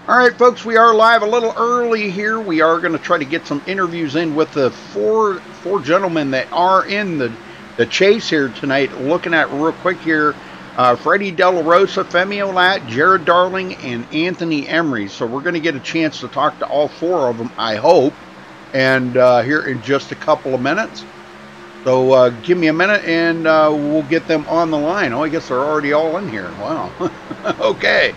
All right, folks, we are live a little early here. We are going to try to get some interviews in with the four gentlemen that are in the chase here tonight. Looking at real quick here, Freddy De La Rosa, Femi Olat, Jared Darling, and Anthony Emery. So we're going to get a chance to talk to all four of them, I hope, and here in just a couple of minutes. So give me a minute and we'll get them on the line. Oh, I guess they're already all in here. Wow. Okay.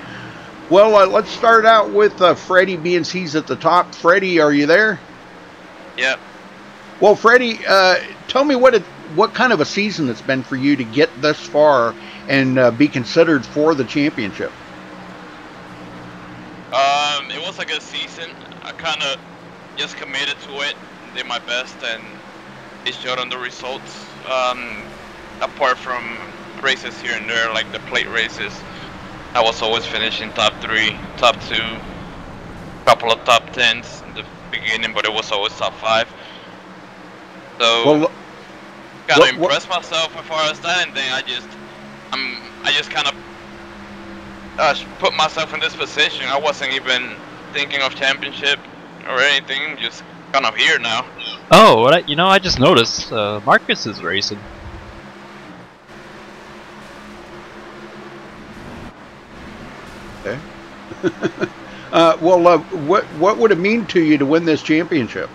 Well, let's start out with Freddy B, and he's at the top. Freddy, are you there? Yep. Well, Freddy, tell me what kind of a season it's been for you to get this far and be considered for the championship. It was a good season. I kind of just committed to it, did my best, and it showed on the results. Apart from races here and there, like the plate races, I was always finishing top 3, top 2, couple of top 10s in the beginning, but it was always top 5. So, well, kind of impressed myself as far as that, and then I just kind of put myself in this position. I wasn't even thinking of championship or anything, just kind of here now. Oh, I just noticed Marcus is racing. Okay. Well, what would it mean to you to win this championship?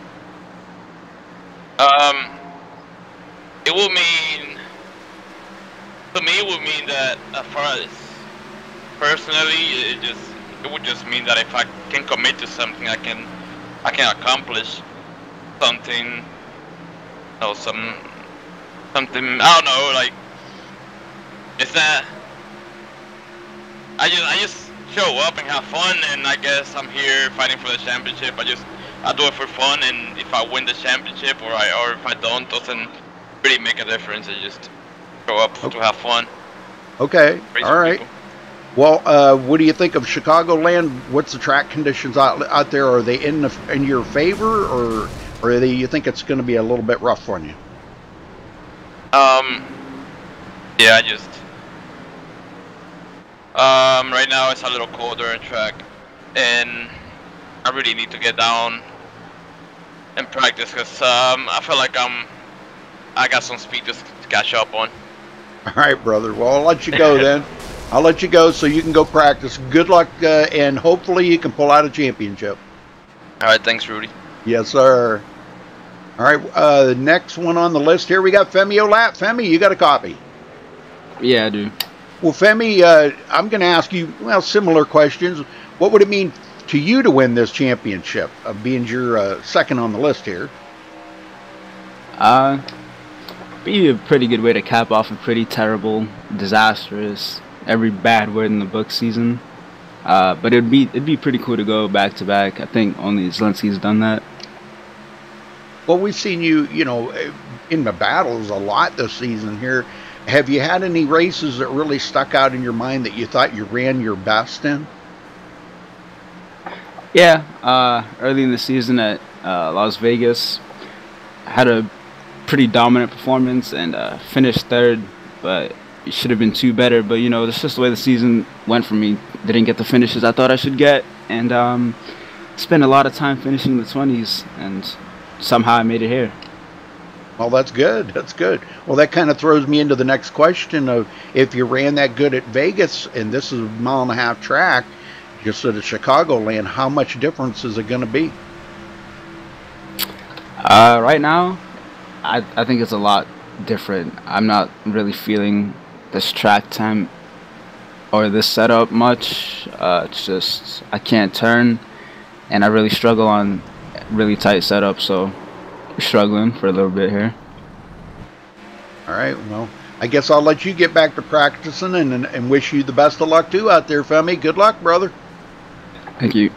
It will mean, to me, it would mean that as far as personally, it would just mean that if I can commit to something, I can accomplish something. Something, I don't know, like, it's that I just show up and have fun, and I guess I'm here fighting for the championship. I do it for fun, and if I win the championship or if I don't, doesn't really make a difference. I just show up to have fun. Okay, all right. People. Well, what do you think of Chicagoland? What's the track conditions out there? Are they in your favor, or you think it's going to be a little bit rough on you? Yeah, right now it's a little colder in track, and I really need to get down and practice because I feel like I got some speed to catch up on. All right, brother. Well, I'll let you go then. I'll let you go so you can go practice. Good luck, and hopefully you can pull out a championship. All right, thanks, Rudy. Yes, sir. All right, the next one on the list here, we got Femi Olat. Femi, you got a copy? Yeah, I do. Well, Femi, I'm going to ask you, similar questions. What would it mean to you to win this championship, being your second on the list here? Be a pretty good way to cap off a pretty terrible, disastrous, every bad word in the book season. But it'd be pretty cool to go back to back. I think only Zelensky's done that. Well, we've seen you, in the battles a lot this season here. Have you had any races that really stuck out in your mind that you thought you ran your best in? Yeah, early in the season at Las Vegas, I had a pretty dominant performance and finished third, but it should have been 2 better. But that's just the way the season went for me. Didn't get the finishes I thought I should get, and spent a lot of time finishing the 20s, and somehow I made it here. Well, that's good. That's good. Well, that kind of throws me into the next question of if you ran that good at Vegas, and this is a 1.5 mile track, just at a Chicagoland, how much difference is it going to be? Right now, I think it's a lot different. I'm not really feeling this track time or this setup much. It's just I can't turn, and I really struggle on really tight setup, so we're struggling for a little bit here. All right, well, I guess I'll let you get back to practicing and wish you the best of luck too out there, Femi. Good luck, brother. Thank you.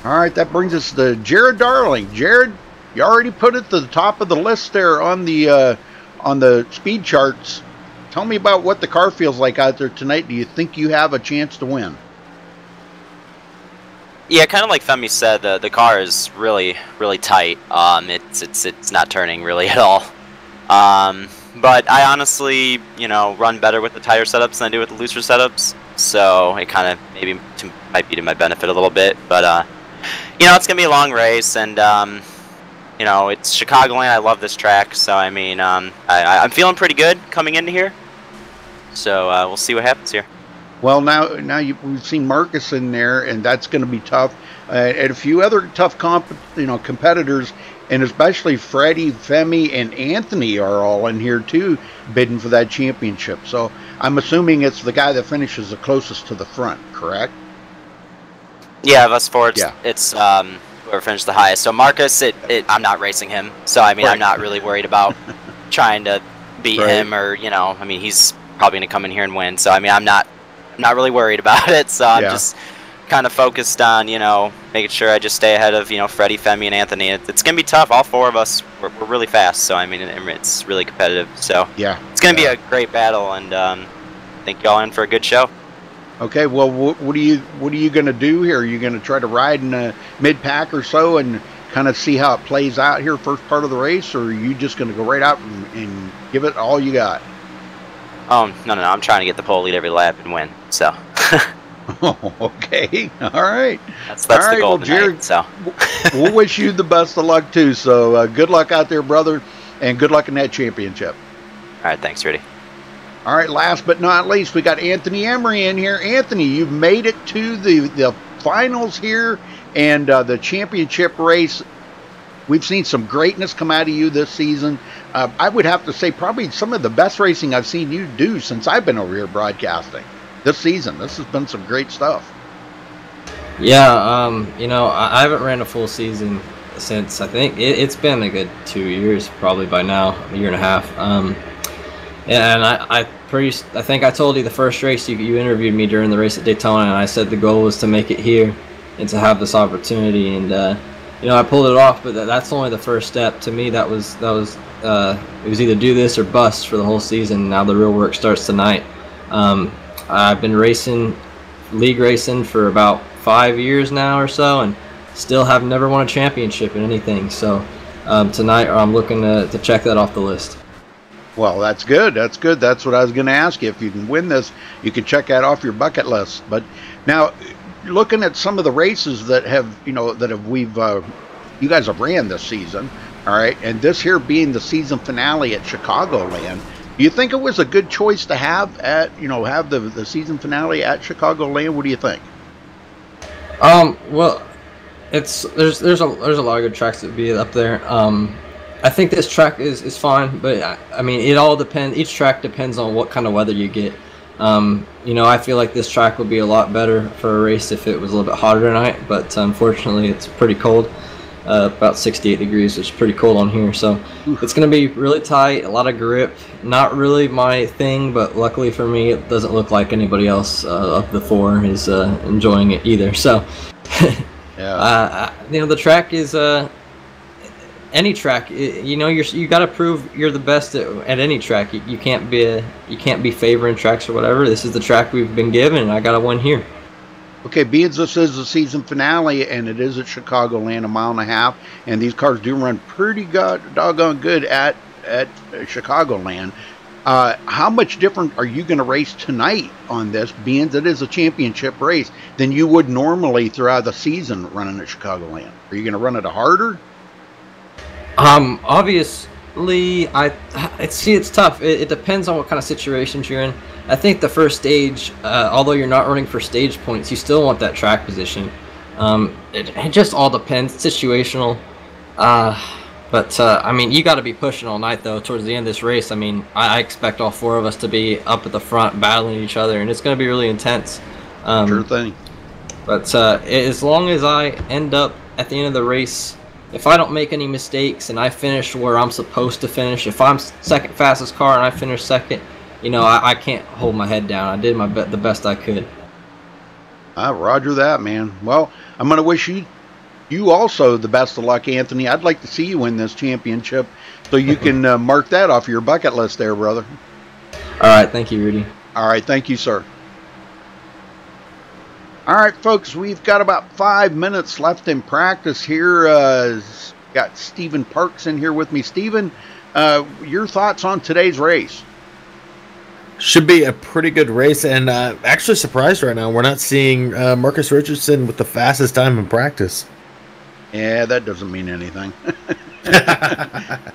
All right, that brings us to Jared Darling. Jared, you already put it to the top of the list there on the speed charts. Tell me about what the car feels like out there tonight. Do you think you have a chance to win? Yeah, kind of like Femi said, the car is really tight. It's not turning really at all. But I honestly, run better with the tighter setups than I do with the looser setups. So it kind of maybe might be to my benefit a little bit. But you know, it's gonna be a long race, and you know, it's Chicagoland. I love this track, so I mean, I'm feeling pretty good coming into here. So we'll see what happens here. Well, now we've seen Marcus in there, and that's going to be tough, and a few other tough competitors, and especially Freddy, Femi, and Anthony are all in here too, bidding for that championship. So I'm assuming it's the guy that finishes the closest to the front, correct? Yeah, of us four, it's whoever finished the highest. So Marcus, I'm not racing him, so I mean, I'm not really worried about trying to beat him, or you know, I mean, he's probably going to come in here and win. So I mean, I'm not really worried about it. So I'm just kind of focused on, you know, making sure I just stay ahead of, you know, Freddy, Femi, and Anthony. It's going to be tough. All four of us, we're really fast. So I mean, it's really competitive. So it's going to be a great battle, and I think y'all in for a good show. Okay, well, what are you going to do here? Are you going to try to ride in a mid-pack or so and kind of see how it plays out here first part of the race, or are you just going to go right out and give it all you got? Oh, no, I'm trying to get the pole lead every lap and win, so. Oh, okay, all right. That's all right, the goal tonight, so. We'll wish you the best of luck, too, so good luck out there, brother, and good luck in that championship. All right, thanks, Rudy. All right, last but not least, we got Anthony Emery in here. Anthony, you've made it to the finals here and the championship race. We've seen some greatness come out of you this season. I would have to say probably some of the best racing I've seen you do since I've been over here broadcasting this season. This has been some great stuff. Yeah, you know, I haven't ran a full season since, I think it's been a good 2 years probably by now, a year and a half. Yeah, and I think I told you the first race you interviewed me during the race at Daytona, and I said the goal was to make it here and to have this opportunity, and you know, I pulled it off, but that's only the first step. To me, it was either do this or bust for the whole season. Now the real work starts tonight. I've been league racing for about 5 years now or so, and still have never won a championship in anything. So tonight I'm looking to check that off the list. Well, that's good. That's good. That's what I was going to ask you. If you can win this, you can check that off your bucket list. But now, looking at some of the races that have, you guys have ran this season, all right, and this here being the season finale at Chicagoland, do you think it was a good choice to have the season finale at Chicagoland? What do you think? Well, there's a lot of good tracks that would be up there. I think this track is fine, but I mean, it all depends. Each track depends on what kind of weather you get. You know, I feel like this track would be a lot better for a race if it was a little bit hotter tonight, but unfortunately it's pretty cold, about 68 degrees, which is pretty cold on here. So it's going to be really tight, a lot of grip. Not really my thing, but luckily for me, it doesn't look like anybody else of the four is enjoying it either. So, you know, the track is any track. You know, you got to prove you're the best at any track. You can't be favoring tracks or whatever. This is the track we've been given, and I got to win here. Okay, being this is the season finale, and it is at Chicagoland, a mile and a half, and these cars do run pretty doggone good at Chicagoland. How much different are you going to race tonight on this, being that it is a championship race, than you would normally throughout the season running at Chicagoland? Are you going to run it harder? Obviously, it's tough. It depends on what kind of situations you're in. I think the first stage, although you're not running for stage points, you still want that track position. It just all depends, situational. But I mean, you got to be pushing all night though. Towards the end of this race, I mean, I expect all four of us to be up at the front battling each other, and it's going to be really intense. Sure thing. But as long as I end up at the end of the race, if I don't make any mistakes and I finish where I'm supposed to finish, if I'm second fastest car and I finish second, you know, I can't hold my head down. I did the best I could. Roger that, man. Well, I'm going to wish you also the best of luck, Anthony. I'd like to see you win this championship so you can mark that off your bucket list there, brother. All right. Thank you, Rudy. All right. Thank you, sir. All right, folks, we've got about 5 minutes left in practice here. Got Stephen Parks in here with me. Stephen, your thoughts on today's race? Should be a pretty good race, and actually surprised right now. We're not seeing Marcus Richardson with the fastest time in practice. Yeah, that doesn't mean anything.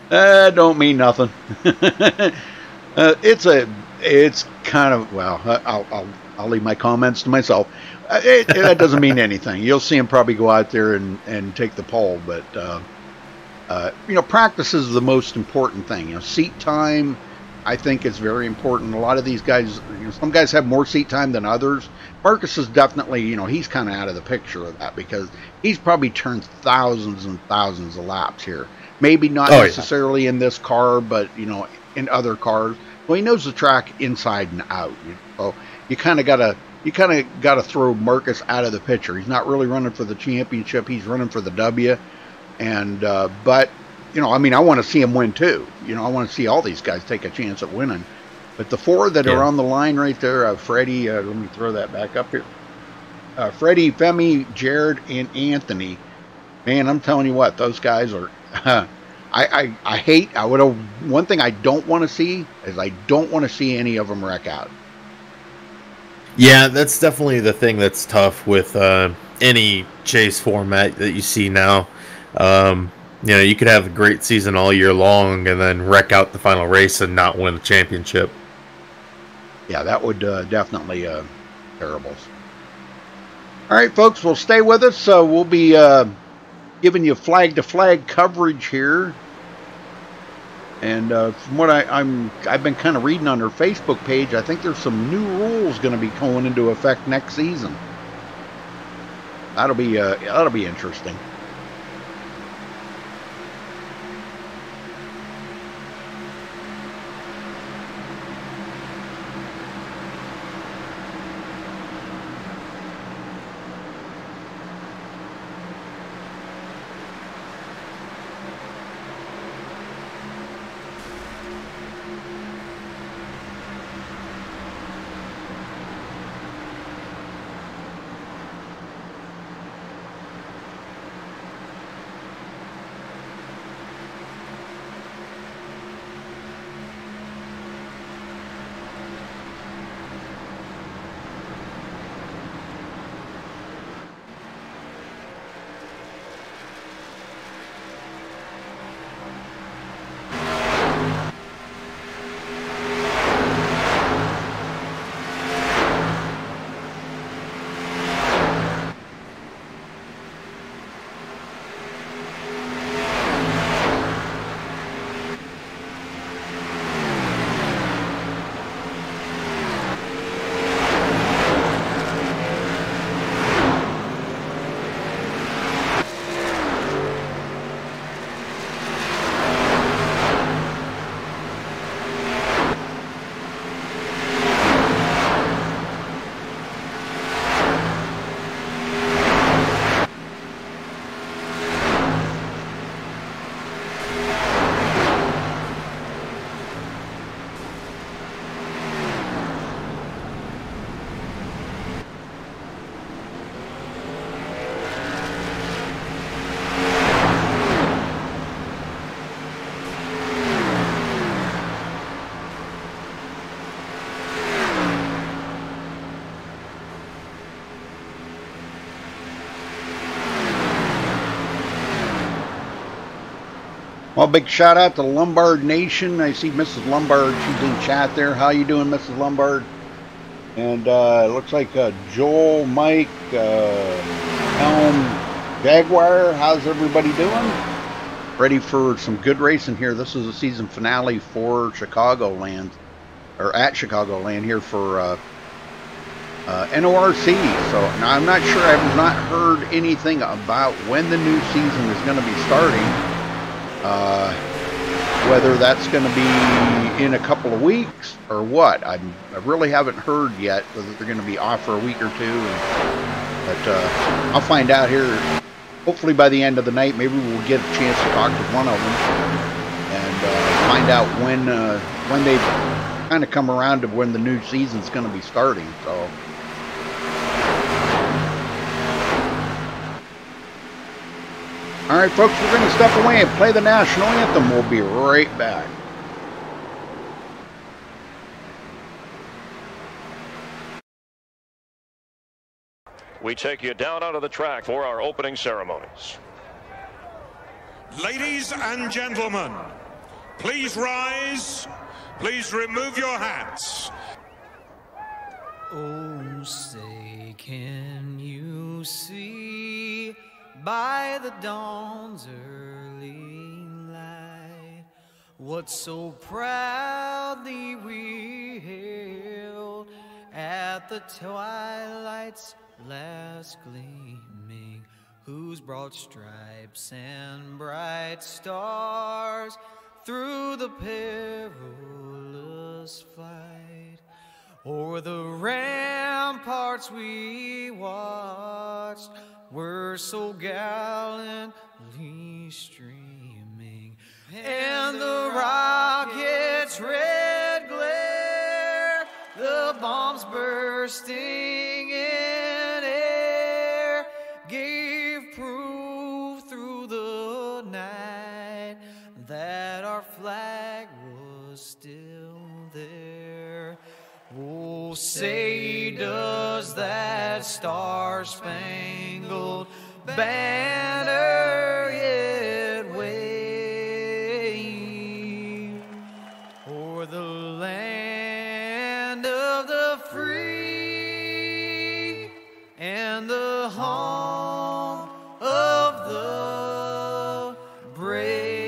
Don't mean nothing. It's kind of, well, I'll leave my comments to myself. That doesn't mean anything. You'll see him probably go out there and take the pole, but practice is the most important thing. Seat time, I think, is very important. A lot of these guys, some guys have more seat time than others. Marcus is definitely, he's kind of out of the picture of that because he's probably turned thousands and thousands of laps here. Maybe not necessarily in this car, but in other cars. Well, he knows the track inside and out. So you kind of gotta throw Marcus out of the picture. He's not really running for the championship. He's running for the W. And but I want to see him win too. I want to see all these guys take a chance at winning. But the four that are on the line right there, Freddie, let me throw that back up here. Freddie, Femi, Jared, and Anthony. Man, I'm telling you what, those guys are. One thing I don't want to see is I don't want to see any of them wreck out. Yeah, that's definitely the thing that's tough with any chase format that you see now. You could have a great season all year long and then wreck out the final race and not win the championship. Yeah, that would definitely terrible. All right, folks, well, stay with us. We'll be giving you flag-to-flag coverage here. And from what I've been kind of reading on their Facebook page, I think there's some new rules going to be going into effect next season. That'll be interesting. Well, big shout out to Lombard Nation. I see Mrs. Lombard, she's in chat there. How you doing, Mrs. Lombard? And it looks like Joel, Mike, Elm, Jaguar. How's everybody doing? Ready for some good racing here. This is a season finale for Chicagoland, or at Chicagoland here for NORC. So now I'm not sure. I have not heard anything about when the new season is going to be starting. Whether that's going to be in a couple of weeks or what, I really haven't heard yet. Whether they're going to be off for a week or two, but I'll find out here. Hopefully by the end of the night, maybe we'll get a chance to talk to one of them and find out when they kind of come around to when the new season's going to be starting. So. All right, folks, we're going to step away and play the national anthem. We'll be right back. we take you down onto the track for our opening ceremonies. Ladies and gentlemen, please rise. Please remove your hats. Oh, say, can you see by the dawn's early light what so proudly we hailed at the twilight's last gleaming, whose broad stripes and bright stars through the perilous fight o'er the ramparts we watched were so gallantly streaming, and the rocket's red glare, the bombs bursting in air, gave proof through the night that our flag was still there. Oh, say, does that star-spangled banner yet wave o'er the land of the free and the home of the brave?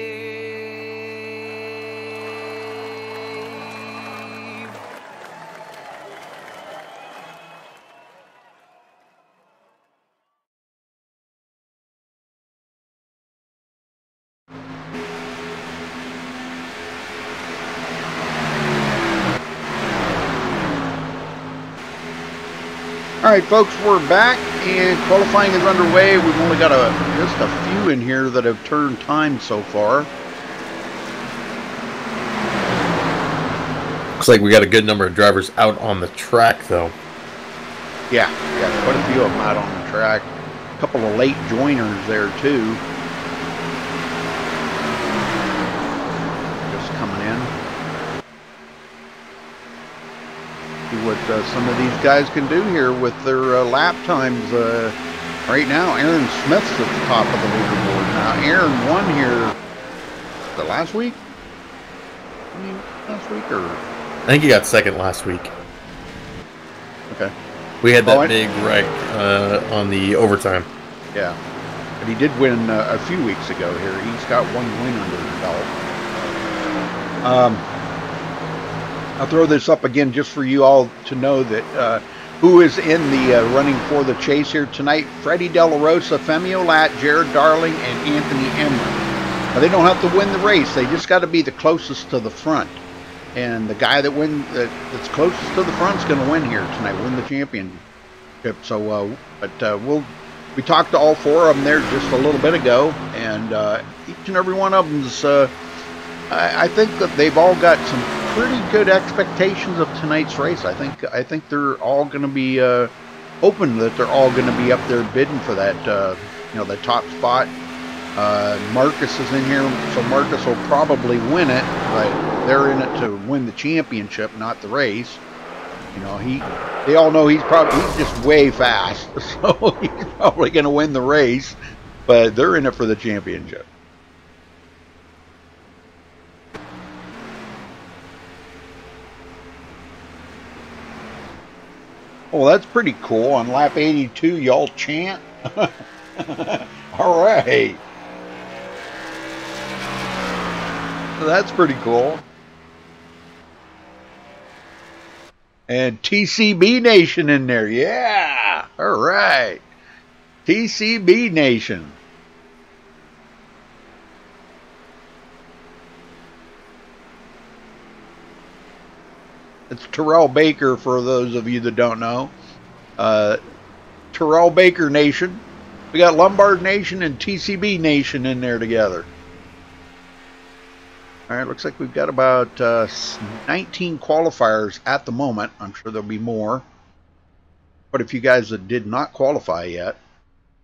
All right, folks, we're back, and qualifying is underway. We've only got just a few in here that have turned time so far. Looks like we got a good number of drivers out on the track, though. Yeah, quite a few of them out on the track. A couple of late joiners there, too. Just coming in. See what some of these guys can do here with their lap times. Right now, Aaron Smith's at the top of the leaderboard. Now, Aaron won here the last week? Last week, or? I think he got second last week. Okay. We had that big wreck on the overtime. Yeah. But he did win a few weeks ago here. He's got one win under his belt. I'll throw this up again just for you all to know that who is in the running for the chase here tonight. Freddy De La Rosa, Femi Olat, Jared Darling, and Anthony Emmer. Now, they don't have to win the race. They just got to be the closest to the front. And the guy that that's closest to the front is going to win here tonight, win the championship. So, we talked to all four of them there just a little bit ago, and each and every one of them's. I think that they've all got some pretty good expectations of tonight's race. I think they're all going to be hoping that they're all going to be up there bidding for that the top spot. Marcus is in here, so Marcus will probably win it, but they're in it to win the championship, not the race. They all know he's just way fast, so he's probably going to win the race, but they're in it for the championship. Oh, that's pretty cool. On lap 82, y'all chant. All right. That's pretty cool. And TCB Nation in there. Yeah. All right. TCB Nation. It's Terrell Baker, for those of you that don't know. Terrell Baker Nation. We got Lombard Nation and TCB Nation in there together. All right, looks like we've got about 19 qualifiers at the moment. I'm sure there'll be more. But if you guys that did not qualify yet,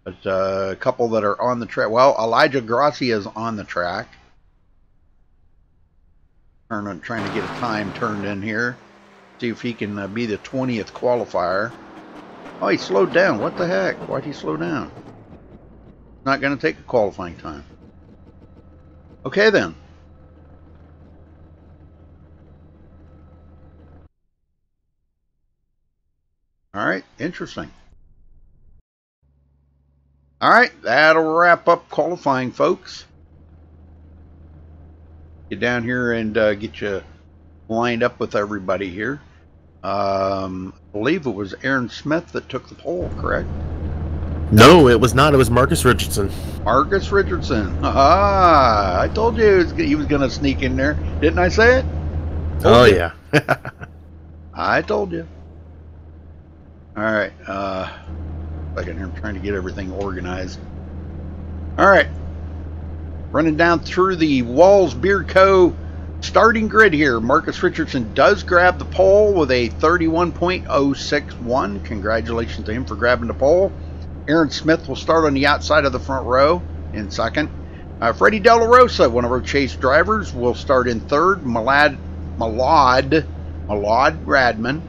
but a couple that are on the track. Well, Elijah Gracia is on the track. Trying to get a time turned in here. See if he can be the 20th qualifier. Oh, he slowed down. What the heck? Why'd he slow down? Not going to take a qualifying time. Okay, then. All right, interesting. All right, that'll wrap up qualifying, folks. Get down here and get you lined up with everybody here. I believe it was Aaron Smith that took the pole, correct? No, it was not. It was Marcus Richardson. Marcus Richardson. Ah, I told you he was going to sneak in there. Didn't I say it? Told you. Yeah. I told you. All right. Second here, I'm trying to get everything organized. All right. Running down through the Walls Beer Co. starting grid here. Marcus Richardson does grab the pole with a 31.061. Congratulations to him for grabbing the pole. Aaron Smith will start on the outside of the front row in second. Freddy De La Rosa, one of our chase drivers, will start in third. Malad Radman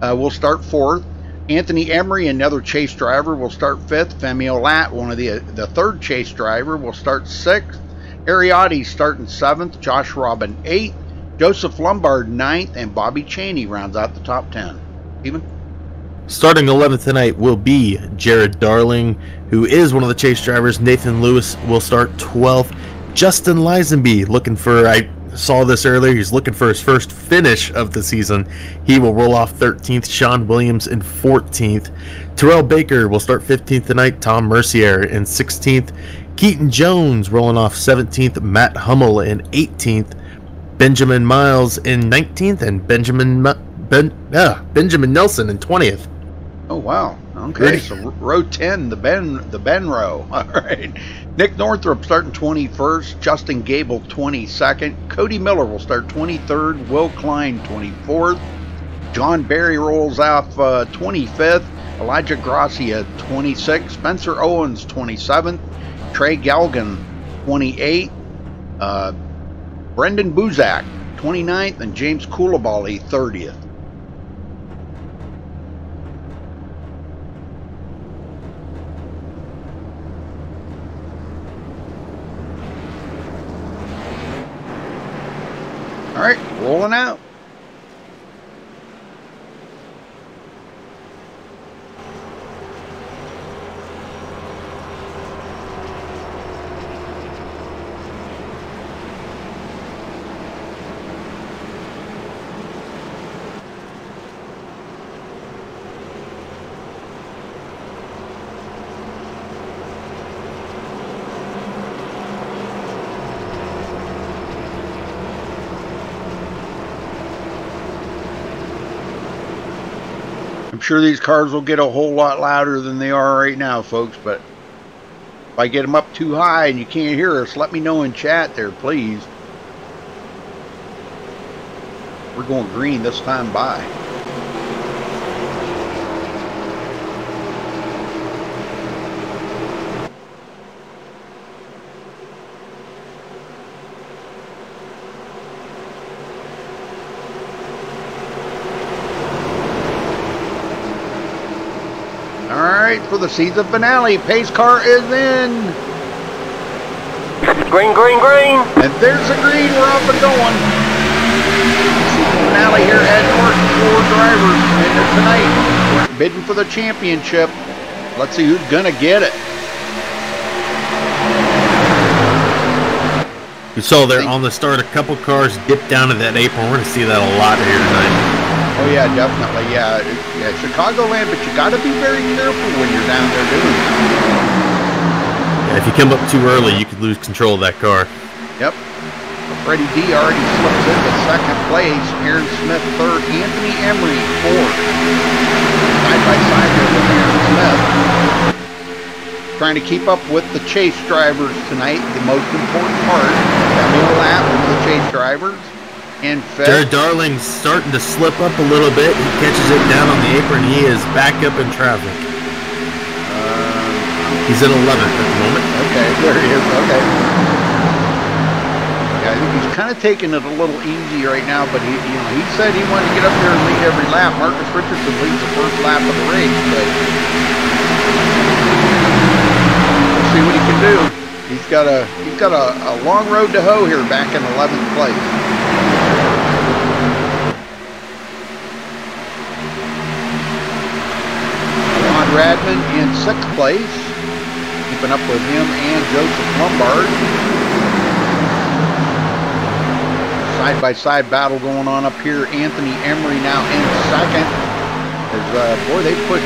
will start fourth. Anthony Emery, another chase driver, will start fifth. Femi Olat, one of the third chase driver, will start sixth. Ariat E starting seventh. Josh Robin eighth. Joseph Lombard ninth, and Bobby Cheney rounds out the top 10. Steven? Starting 11th tonight will be Jared Darling, who is one of the chase drivers. Nathan Lewis will start 12th. Justin Lisenby, looking for, I saw this earlier, he's looking for his first finish of the season. He will roll off 13th. Sean Williams in 14th. Terrell Baker will start 15th tonight. Tom Mercier in 16th. Keaton Jones rolling off 17th. Matt Hummel in 18th. Benjamin Miles in 19th. And Benjamin Nelson in 20th. Oh, wow. Okay, so row 10, the Ben row. All right. Nick Northrup starting 21st. Justin Gable 22nd. Cody Miller will start 23rd. Will Klein 24th. John Barry rolls off 25th. Elijah Gracia 26th. Spencer Owens 27th. Trey Galgan 28th. Brendan Buzak 29th. And James Koulibaly 30th. All right, rolling out. I'm sure these cars will get a whole lot louder than they are right now, folks, but if I get them up too high and you can't hear us, let me know in chat there, please. We're going green this time by. For the season finale, pace car is in. Green, green, green. And there's the green. We're off and going. Season finale here at Norton. 4 drivers in there tonight. We're bidding for the championship. Let's see who's gonna get it. You saw there on the start, a couple cars dip down to that apron. We're gonna see that a lot here tonight. Oh yeah, definitely. Yeah, Chicagoland, but you got to be very careful when you're down there doing that. Yeah, if you come up too early, you could lose control of that car. Yep. Freddy B already slips into second place. Aaron Smith third. Anthony Emery fourth. Side by side here with Aaron Smith. Trying to keep up with the chase drivers tonight. The most important part. Femi Olat with the chase drivers. And Jared Darling's starting to slip up a little bit. He catches it down on the apron. He is back up in traffic. He's in 11th at the moment. Okay, there he is. Okay. Yeah, I think he's kind of taking it a little easy right now, but he said he wanted to get up there and lead every lap. Marcus Richardson leads the first lap of the race, but we'll see what he can do. He's got a long road to hoe here, back in 11th place. Ron Radman in 6th place, keeping up with him and Joseph Lombard. Side-by-side battle going on up here. Anthony Emery now in 2nd. Boy, they put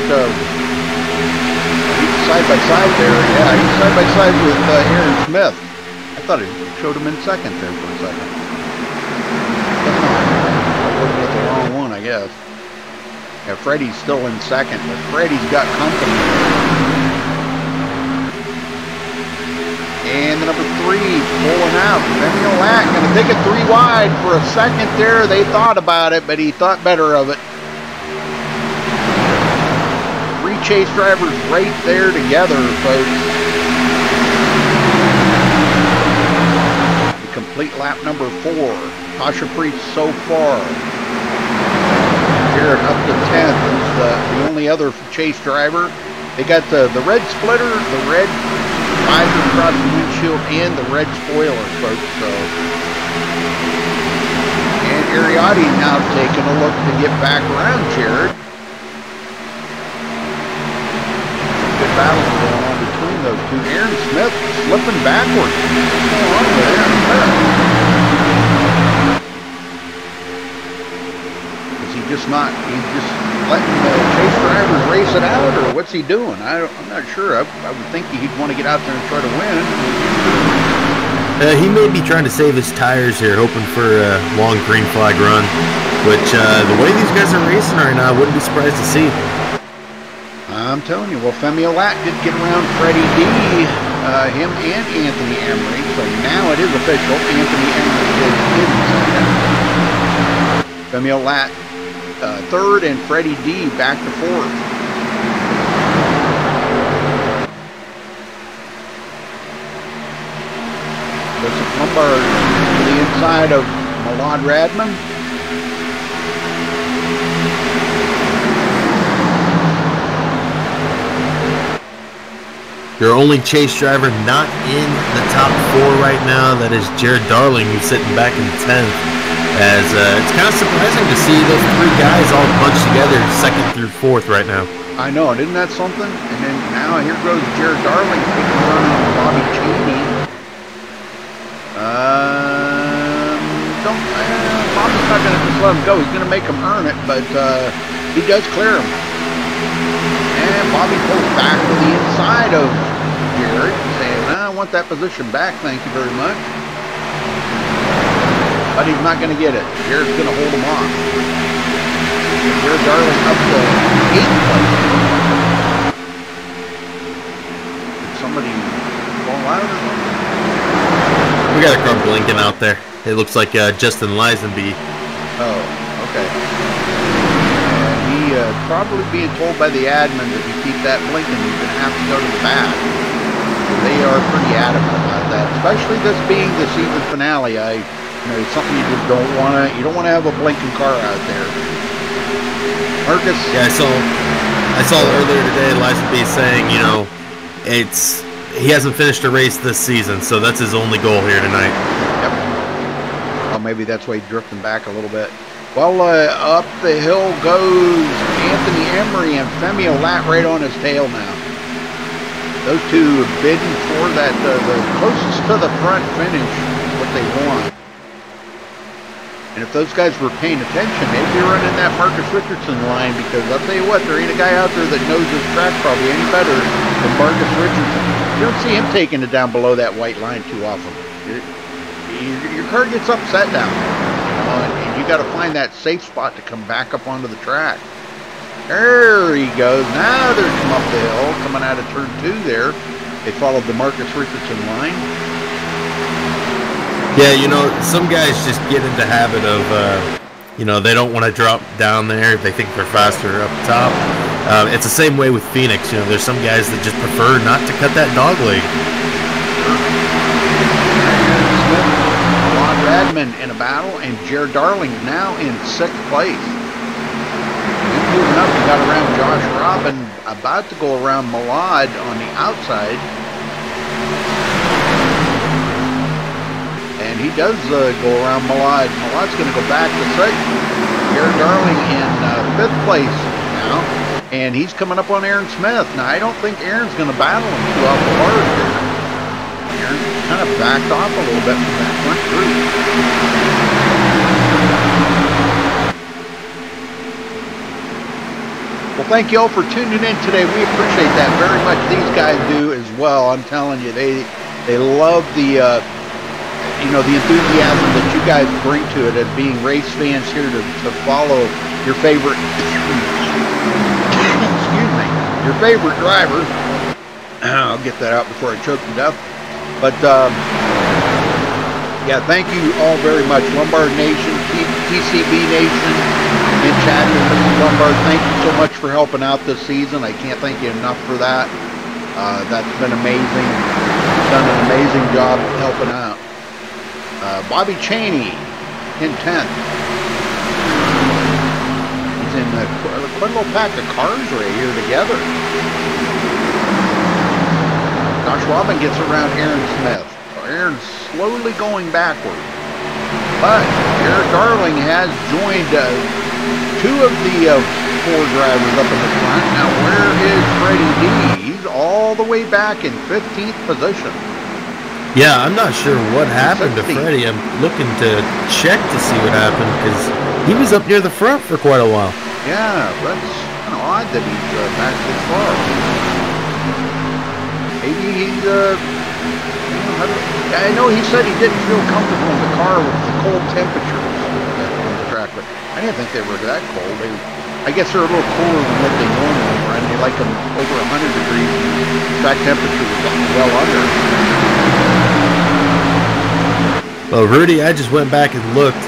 side-by-side there. Yeah, he's side-by-side with Aaron Smith. I thought it showed him in 2nd there for a second. But no, I was looking at the wrong one, I guess. Yeah, Freddy's still in 2nd, but Freddy's got company. And the number 3 pulling out. Femi going to take it 3 wide for a second there. They thought about it, but he thought better of it. 3 chase drivers right there together, folks. The complete lap number 4. Tasha Priest so far. Jared up to 10th is the only other chase driver. They got the red splitter, the red visor across the windshield, and the red spoiler, folks. So, and Ariat E now taking a look to get back around Jared. Good battle going on between those two. Aaron Smith slipping backwards. What's going on with Aaron Smith? Is he just not? He's just letting the chase drivers race it out, or what's he doing? I'm not sure. I would think he'd want to get out there and try to win. He may be trying to save his tires here, hoping for a long green flag run, which the way these guys are racing right now, I wouldn't be surprised to see. I'm telling you, well, Femi did get around Freddy B, him and Anthony Emery, so now it is official. Anthony Emery is in second. Femi 3rd, and Freddy D back to 4th. Joseph Lombard to the inside of Malad Radman. Your only chase driver not in the top 4 right now, that is Jared Darling, who's sitting back in 10th. As it's kind of surprising to see those 3 guys all bunched together 2nd through 4th right now. I know, isn't that something? And then now here goes Jared Darling taking a run on Bobby Cheney. Bobby's not going to just let him go. He's going to make him earn it, but he does clear him. And Bobby pulls back to the inside of Jared, saying, I want that position back, thank you very much. But he's not going to get it. Jared's going to hold him off. Jared Darling up to 8th place. Did somebody fall out or something? We got a car blinking out there. It looks like Justin Lisenby. Oh, okay. He probably being told by the admin that if you keep that blinking, you're going to have to go to the back. They are pretty adamant about that, especially this being the season finale. It's something you just don't want to. You don't want to have a blinking car out there. Marcus. Yeah, I saw earlier today Lisenby saying, he hasn't finished a race this season, so that's his only goal here tonight. Yep. Well, maybe that's why he's drifting back a little bit. Well, up the hill goes Anthony Emery, and Femi right on his tail now. Those two bidding for that, the closest to the front finish, what they want. And if those guys were paying attention, they'd be running that Marcus Richardson line, because I'll tell you what, there ain't a guy out there that knows this track probably any better than Marcus Richardson. You don't see him taking it down below that white line too often. Your car gets upset down there, and you got to find that safe spot to come back up onto the track. There he goes. Now they're come up the hill, coming out of turn 2 there. They followed the Marcus Richardson line. Yeah, some guys just get into the habit of, they don't want to drop down there. They think they're faster up top. It's the same way with Phoenix. There's some guys that just prefer not to cut that dog leg. Radman in a battle, and Jared Darling now in 6th place. He's moving up. He got around Josh Robin, about to go around Malad on the outside. And he does go around Malad. Malad's going to go back to 6th. Jared Darling in 5th place now. And he's coming up on Aaron Smith. Now, I don't think Aaron's going to battle him too off the hard here. Aaron kind of backed off a little bit from that front group. Well, thank you all for tuning in today. We appreciate that very much. These guys do as well. I'm telling you, they love the the enthusiasm that you guys bring to it as being race fans here to follow your favorite your favorite driver. I'll get that out before I choke to death. But yeah, thank you all very much. Lombard Nation, TCB Nation, in chat with Mr. Lombard, thank you so much for helping out this season. I can't thank you enough for that. That's been amazing. You've done an amazing job helping out. Bobby Cheney in 10th. He's in quite a little pack of cars right here together. Josh Robin gets around Aaron Smith. Aaron's slowly going backward. But Jared Darling has joined 2 of the 4 drivers up in the front. Now where is Freddy B? He's all the way back in 15th position. Yeah, I'm not sure what happened to Freddy. I'm looking to check to see what happened because he was up near the front for quite a while. Yeah, that's kind of odd that he's back this far. Maybe he's, I know he said he didn't feel comfortable in the car with the cold temperatures on the track, but I didn't think they were that cold. I guess they're a little cooler than what they normally run. They like them over 100 degrees. Track temperature was well under. Well, Rudy, I just went back and looked.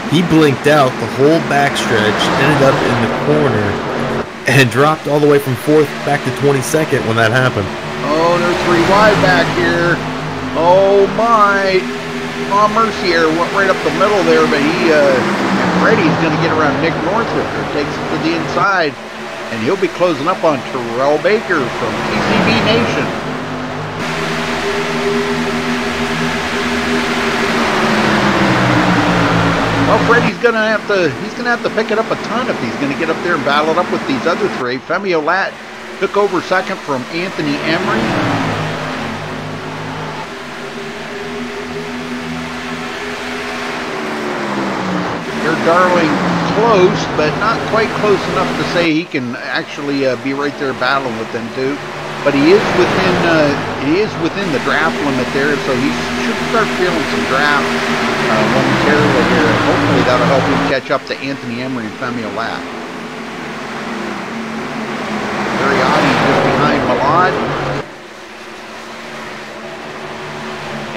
He blinked out the whole backstretch, ended up in the corner, and dropped all the way from 4th back to 22nd when that happened. Oh, they're 3 wide back here. Oh, my. Oh, mercy here. Went right up the middle there, but Freddie's going to get around Nick Northrup. Takes it to the inside, and he'll be closing up on Terrell Baker from TCB Nation. Well, Freddie's going to have to pick it up a ton if he's going to get up there and battle it up with these other 3. Femi Olat took over 2nd from Anthony Emery. Jared Darling close, but not quite close enough to say he can actually be right there battling with them too. But he is within the draft limit there, so he should start feeling some draft momentarily here, and hopefully that'll help him catch up to Anthony Emery and Femi Olat. Ariat E just behind Malad.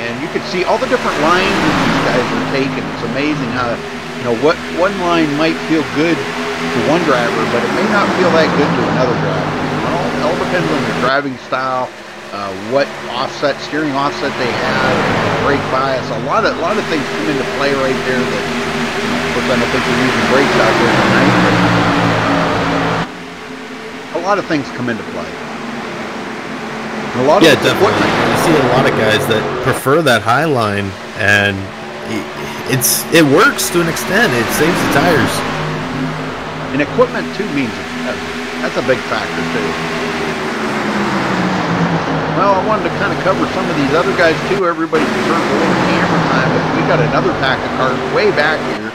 And you can see all the different lines that these guys are taking. It's amazing how, what one line might feel good to one driver, but it may not feel that good to another driver. It all depends on their driving style, what steering offset they have, brake bias. A lot of things come into play right there that, of course, I don't think they're using brakes out there tonight, but a lot of things come into play. Definitely. You see a lot of guys that prefer that high line, and it works to an extent. It saves the tires. And equipment too means that's a big factor too. Well, I wanted to kind of cover some of these other guys too. Everybody deserves a little camera time, but we got another pack of cars way back here,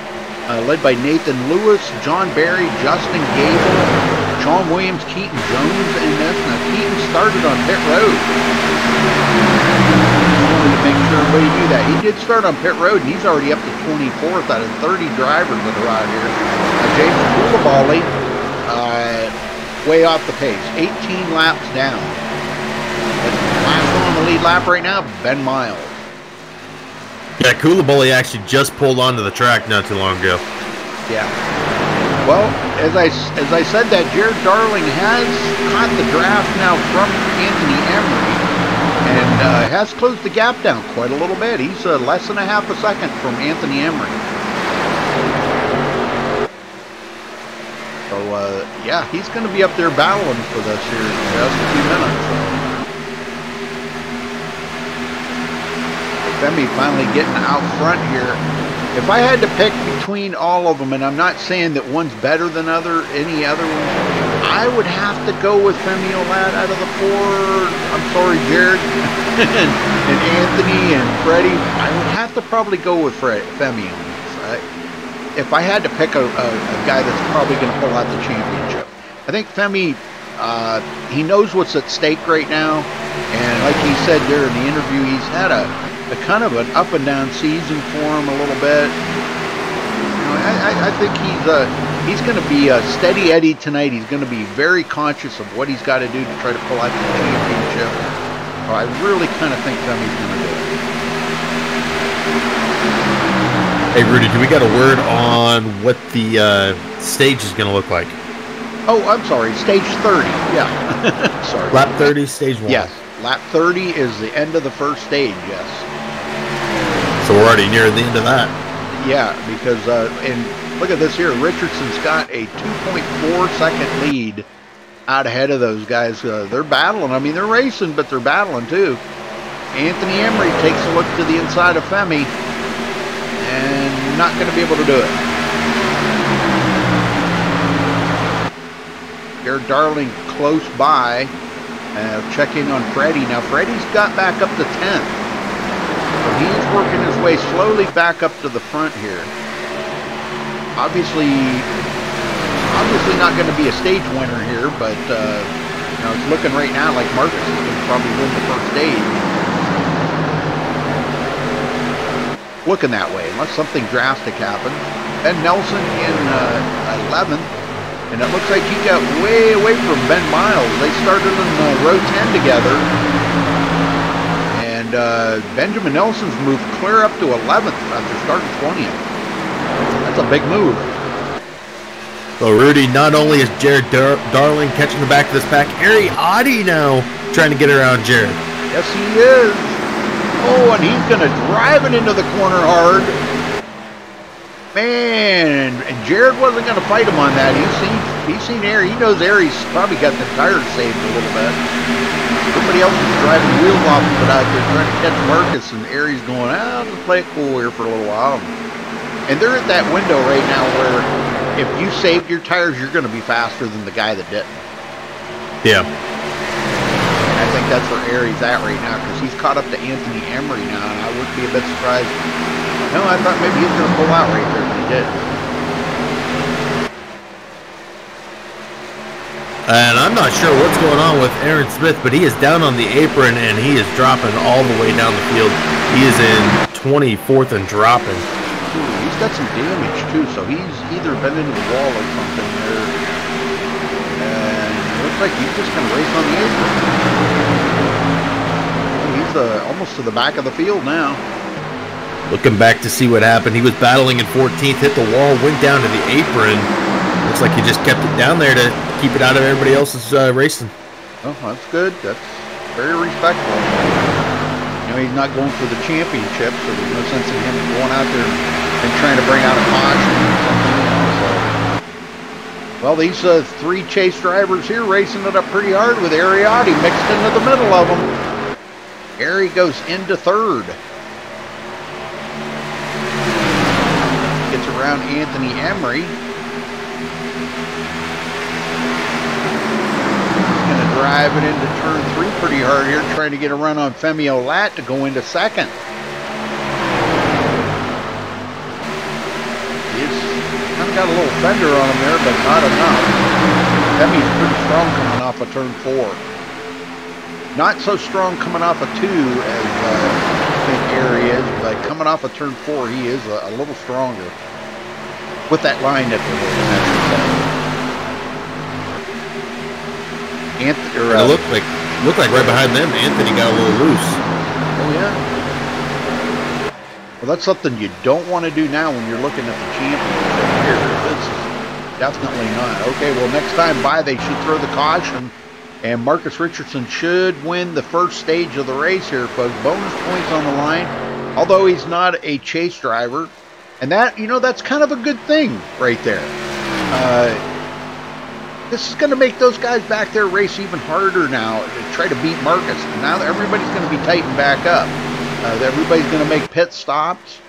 led by Nathan Lewis, John Barry, Justin Gable, Sean Williams, Keaton Jones in this. Now, Keaton started on pit road. I wanted to make sure everybody knew that. He did start on pit road, and he's already up to 24th out of 30 drivers that are out here. James Koulibaly, way off the pace, 18 laps down. Last one on the lead lap right now, Ben Miles. Yeah, Koulibaly actually just pulled onto the track not too long ago. Yeah. Well, as I said, that Jared Darling has caught the draft now from Anthony Emery and has closed the gap down quite a little bit. He's less than a half a second from Anthony Emery. So, yeah, he's going to be up there battling for this here in just a few minutes. Femi finally getting out front here. If I had to pick between all of them, and I'm not saying that one's better than any other one, I would have to go with Femi Olat out of the four. I'm sorry, Jared and Anthony and Freddy. I would have to probably go with Femi on this. If I had to pick a guy that's probably going to pull out the championship, I think Femi, he knows what's at stake right now. And like he said there in the interview, he's had a kind of an up and down season for him a little bit. You know, I think he's going to be a steady Eddie tonight. He's going to be very conscious of what he's got to do to try to pull out the championship. So I really kind of think Femi's going to do it. Hey Rudy, do we got a word on what the stage is going to look like? Oh, I'm sorry, stage 30. Yeah, sorry. Lap 30, stage 1. Yes, lap 30 is the end of the first stage. Yes. So we're already near the end of that. Yeah, because, and look at this here. Richardson's got a 2.4 second lead out ahead of those guys. They're battling. I mean, they're racing, but they're battling too. Anthony Emery takes a look to the inside of Femi and not going to be able to do it. Jared Darling close by. Checking on Freddy. Now, Freddy's got back up to 10th. So he's working his way slowly back up to the front here. Obviously not going to be a stage winner here, but you know, it's looking right now like Marcus is going to probably win the first stage. Looking that way, unless something drastic happens. Ben Nelson in 11th, and it looks like he got way away from Ben Miles. They started in row 10 together. Benjamin Nelson's moved clear up to 11th after starting 20th. That's a big move. So Rudy, not only is Jared Darling catching the back of this pack, Ariat E now trying to get around Jared. Yes, he is. Oh, and he's going to drive it into the corner hard. Man, and Jared wasn't going to fight him on that. He's seen Ari. He knows Ari's probably got the tires saved a little bit. Somebody else is driving wheels off of it out there trying to catch Marcus, and Ari's going, I'll just play it cool here for a little while. And they're at that window right now where if you saved your tires, you're going to be faster than the guy that didn't. Yeah. And I think that's where Ari's at right now, because he's caught up to Anthony Emery now, and I wouldn't be a bit surprised. No, I thought maybe he was going to pull out right there, but he didn't. And I'm not sure what's going on with Aaron Smith, but he is down on the apron and he is dropping all the way down the field. He is in 24th and dropping. Ooh, he's got some damage too, so he's either been into the wall or something there. And it looks like he's just going to race on the apron. He's almost to the back of the field now. Looking back to see what happened, he was battling in 14th, hit the wall, went down to the apron. Looks like he just kept it down there to keep it out of everybody else's racing. Oh, that's good. That's very respectful. You know, he's not going for the championship, so there's no sense in him going out there and trying to bring out a caution or something, you know, so. Well, these three chase drivers here racing it up pretty hard with Ariat E mixed into the middle of them. Ari goes into third. Gets around Anthony Emery. Drive it into turn 3 pretty hard here, trying to get a run on Femi Olat to go into second. He's kind of got a little fender on him there, but not enough. Femi's pretty strong coming off of turn 4. Not so strong coming off of 2 as I think Ari is, but coming off of turn 4, he is a little stronger with that line that they're looking at. It looked like right behind them, Anthony got a little loose. Oh yeah. Well, that's something you don't want to do now when you're looking at the championship here. It's definitely not. Okay, well next time by they should throw the caution And Marcus Richardson should win the first stage of the race here, folks. Bonus points on the line, although he's not a chase driver. And that, you know, that's kind of a good thing right there. This is going to make those guys back there race even harder now to try to beat Marcus. Now that everybody's going to be tightened back up. Everybody's going to make pit stops.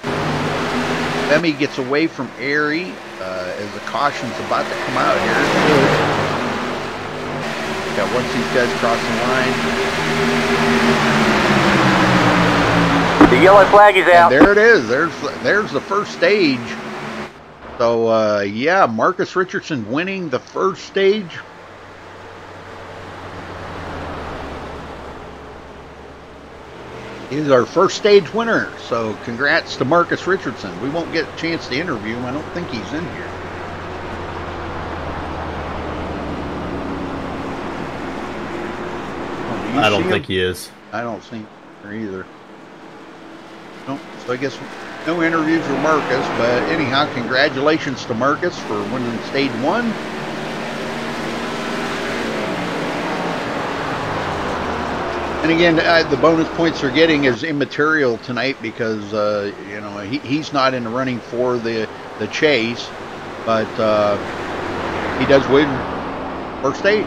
Femi gets away from Ari as the caution's about to come out here. Yeah, once these guys cross the line. The yellow flag is out. And there it is. There's the first stage. So, yeah, Marcus Richardson winning the first stage. He's our first stage winner. So, congrats to Marcus Richardson. We won't get a chance to interview him. I don't think he's in here. Oh, I don't think he is. I don't see him here either. No, so I guess no interviews with Marcus, but anyhow, congratulations to Marcus for winning stage 1. And again, the bonus points they're getting is immaterial tonight because you know, he's not in the running for the chase, but he does win first stage.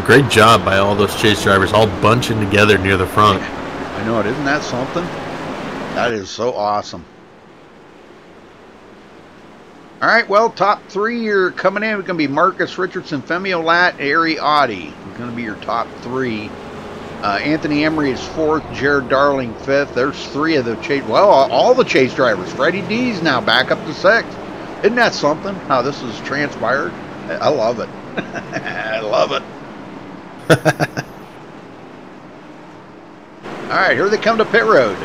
Great job by all those chase drivers, all bunching together near the front. I know it. Isn't that something? That is so awesome. All right, well, top 3 are coming in. It's going to be Marcus Richardson, Femi Olat, Ariat E. It's going to be your top 3. Anthony Emery is 4th, Jared Darling 5th. There's 3 of the chase. Well, all the chase drivers. Freddy B's now back up to 6th. Isn't that something? How this has transpired? I love it. I love it. All right, here they come to pit road.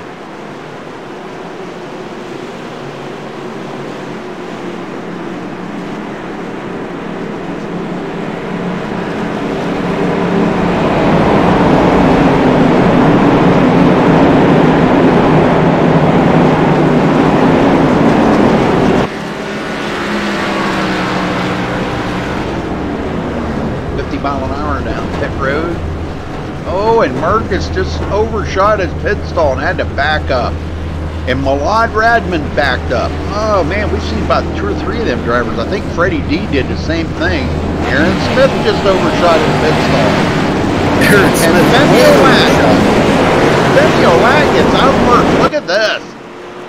Marcus just overshot his pit stall and had to back up. And Malad Radman backed up. Oh man, we've seen about 2 or 3 of them drivers. I think Freddy D did the same thing. Aaron Smith just overshot his pit stall. And Femi Olat gets outworked. Look at this.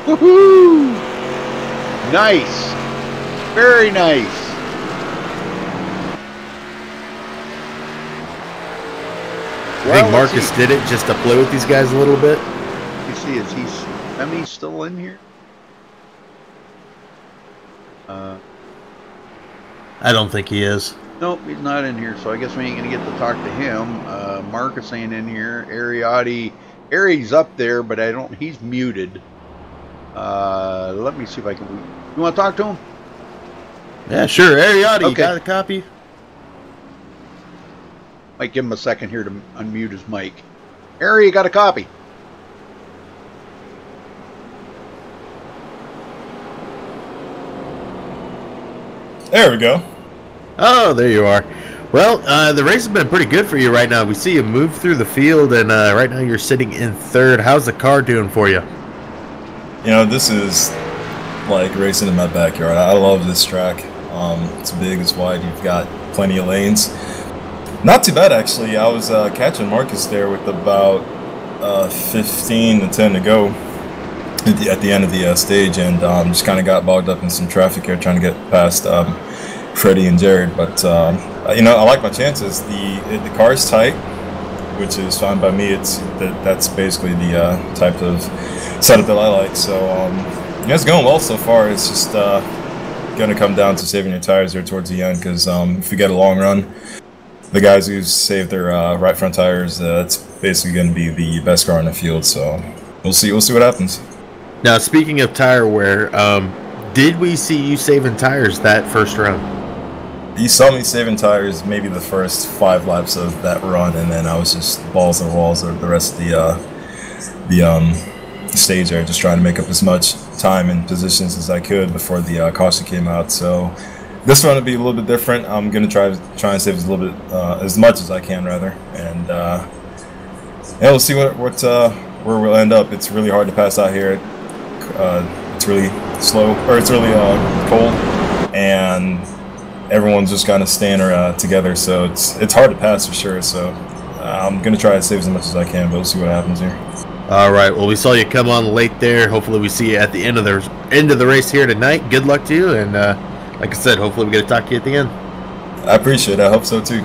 Woohoo! Nice. Very nice. I think Marcus did it just to play with these guys a little bit. You see, is Femi's still in here? I don't think he is. Nope, he's not in here, so I guess we ain't going to get to talk to him. Marcus ain't in here. Ariat, Ari's up there, but I don't, he's muted. Let me see if I can, you want to talk to him? Yeah, sure. Ariat, okay. You got a copy? Might give him a second here to unmute his mic. Ari, you got a copy? There we go. Oh, there you are. Well, the race has been pretty good for you right now. We see you move through the field, and right now you're sitting in 3rd. How's the car doing for you? You know, this is like racing in my backyard. I love this track. It's big, it's wide, you've got plenty of lanes. Not too bad, actually. I was catching Marcus there with about 15 to 10 to go at the end of the stage, and just kind of got bogged up in some traffic here trying to get past Freddie and Jared. But, you know, I like my chances. The car's tight, which is fine by me. That's basically the type of setup that I like. So, yeah, it's going well so far. It's just going to come down to saving your tires there towards the end, because if you get a long run, the guys who save their right front tires, it's basically going to be the best car in the field. So we'll see what happens. Now, speaking of tire wear, did we see you saving tires that first run? You saw me saving tires maybe the first 5 laps of that run, and then I was just balls and walls the rest of the stage there, just trying to make up as much time and positions as I could before the caution came out. So this run will be a little bit different. I'm gonna try and save as little bit, as much as I can rather, and yeah, we'll see where we'll end up. It's really hard to pass out here. It's really slow, or it's really cold, and everyone's just kind of standing together, so it's hard to pass for sure. So I'm gonna try to save as much as I can, but we'll see what happens here. All right. Well, we saw you come on late there. Hopefully, we see you at the end of the race here tonight. Good luck to you, and like I said, hopefully we get to talk to you at the end. I appreciate it. I hope so too.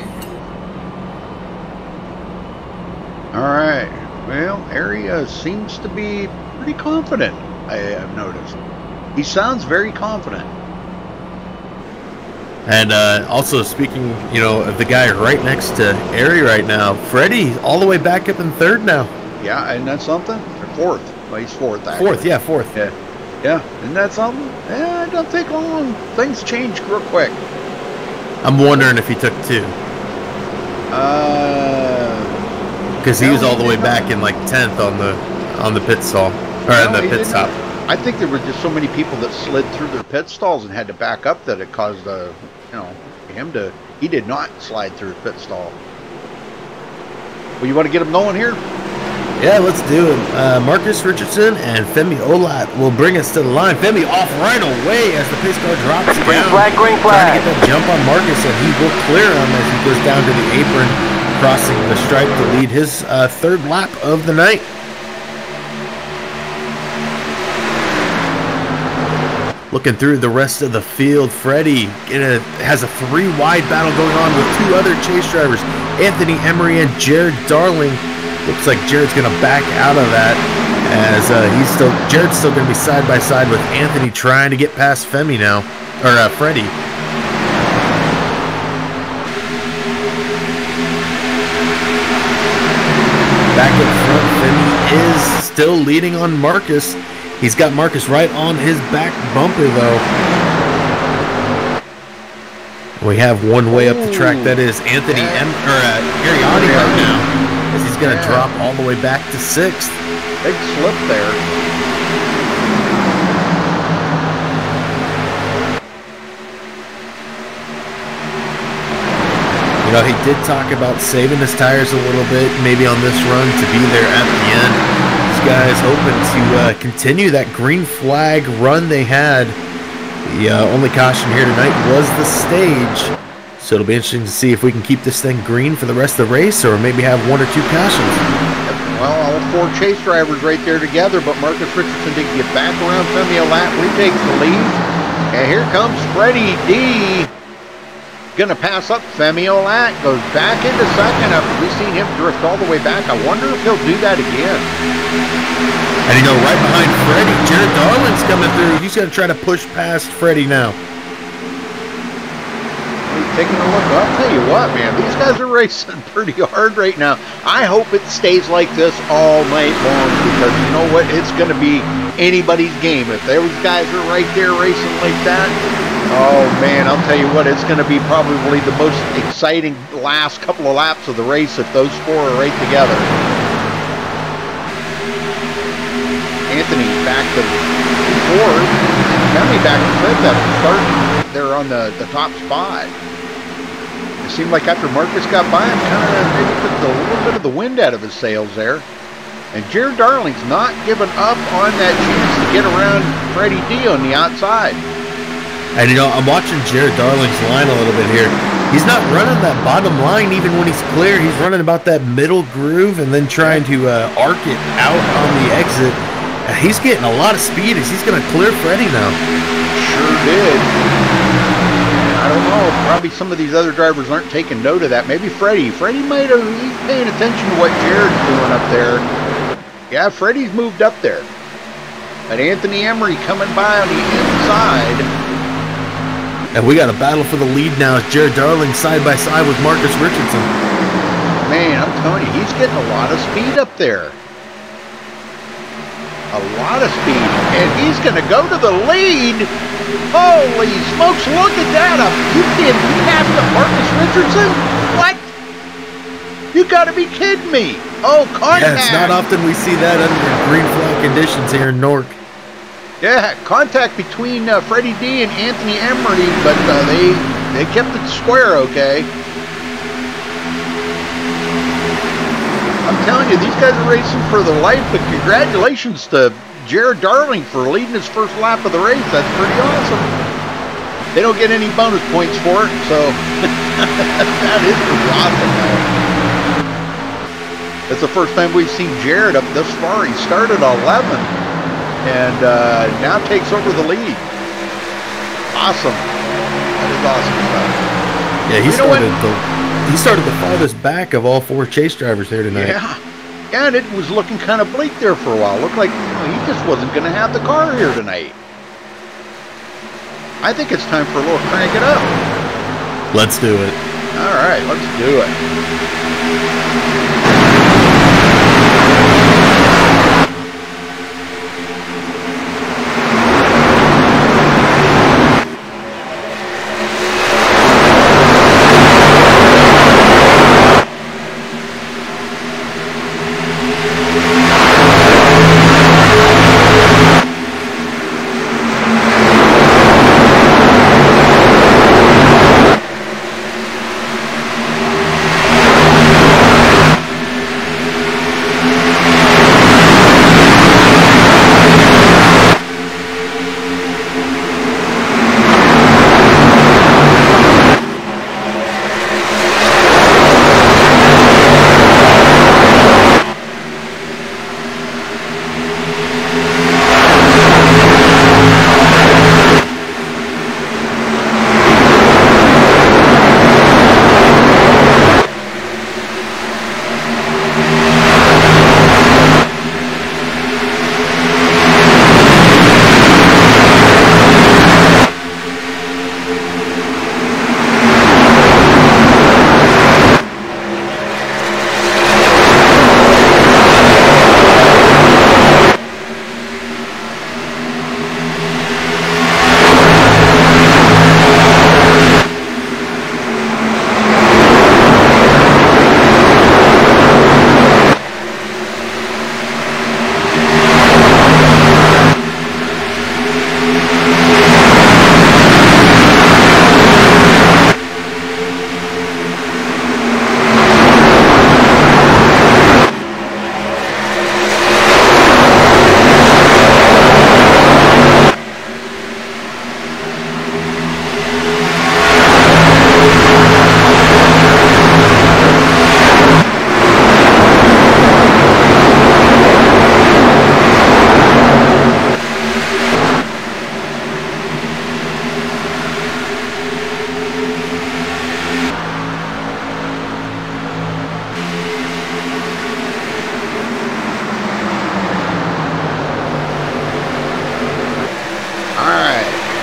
All right. Well, Ariat seems to be pretty confident. I have noticed. He sounds very confident. And also speaking, of the guy right next to Ari right now, Freddy, all the way back up in third now. Yeah, isn't that something? Or fourth. Well, he's fourth, actually. Fourth, yeah, fourth. Yeah, isn't that something? Yeah, it don't take long. Things change real quick. I'm wondering if he took two. Because he was all the way back in like 10th on the pit stall, or on the pit stop. I think there were just so many people that slid through their pit stalls and had to back up that it caused him to. He did not slide through his pit stall. Well, you want to get him going here? Yeah, let's do it. Marcus Richardson and Femi Olat will bring us to the line. Femi off right away as the pace car drops down. Green flag, green flag. Trying to get that jump on Marcus, and he will clear him as he goes down to the apron, crossing the stripe to lead his third lap of the night. Looking through the rest of the field, Freddy has a 3-wide battle going on with two other chase drivers, Anthony Emery and Jared Darling. Looks like Jared's going to back out of that, as Jared's still going to be side by side with Anthony, trying to get past Femi now, or Freddy. Back up front, Femi is still leading on Marcus. He's got Marcus right on his back bumper, though. We have one way up the track. That is Anthony Ariat E right now, as he's going to drop all the way back to 6th. Big slip there. He did talk about saving his tires a little bit, maybe on this run, to be there at the end. These guys hoping to continue that green flag run they had. The only caution here tonight was the stage. So it'll be interesting to see if we can keep this thing green for the rest of the race, or maybe have 1 or 2 cautions. Well, all 4 chase drivers right there together, but Marcus Richardson didn't get back around Femi Olat, retakes the lead. And here comes Freddy D. Gonna pass up Femi Olat, goes back into second after we've seen him drift all the way back. I wonder if he'll do that again. And right behind Freddy, Jared Darling's coming through. He's gonna try to push past Freddy now. Taking a look, I'll tell you what, man, these guys are racing pretty hard right now. I hope it stays like this all night long, because you know what, it's going to be anybody's game. If those guys are right there racing like that, oh man, I'll tell you what, it's going to be probably the most exciting last couple of laps of the race if those 4 are right together. Anthony back to 4th, and Femi back to 5th after starting there on the top spot. It seemed like after Marcus got by him, kind of maybe took a little bit of the wind out of his sails there. And Jared Darling's not giving up on that chance to get around Freddy D on the outside. And I'm watching Jared Darling's line a little bit here. He's not running that bottom line even when he's clear. He's running about that middle groove and then trying to arc it out on the exit. He's getting a lot of speed as he's going to clear Freddy now. Sure did. I don't know, probably some of these other drivers aren't taking note of that. Maybe Freddy might have, he's paying attention to what Jared's doing up there. Yeah, Freddy's moved up there. But Anthony Emery coming by on the inside. And we got a battle for the lead now as Jared Darling side by side with Marcus Richardson. Man, I'm telling you, he's getting a lot of speed up there. A lot of speed. And he's going to go to the lead. Holy smokes, look at that. You passed up Marcus Richardson? What? You You got to be kidding me. Oh, contact. Yeah, it's not often we see that under green flag conditions here in Newark. Yeah, contact between Freddy D and Anthony Emery, but they kept it square, okay? I'm telling you, these guys are racing for their life, but congratulations to Jared Darling for leading his first lap of the race. That's pretty awesome. They don't get any bonus points for it, so that is pretty awesome, though. It's the first time we've seen Jared up this far. He started 11 and now takes over the lead. Awesome. That is awesome stuff. Yeah, he started the farthest back of all 4 chase drivers there tonight. Yeah, and it was looking kind of bleak there for a while. Looked like he just wasn't going to have the car here tonight. I think it's time for a little crank it up. Let's do it. All right, let's do it.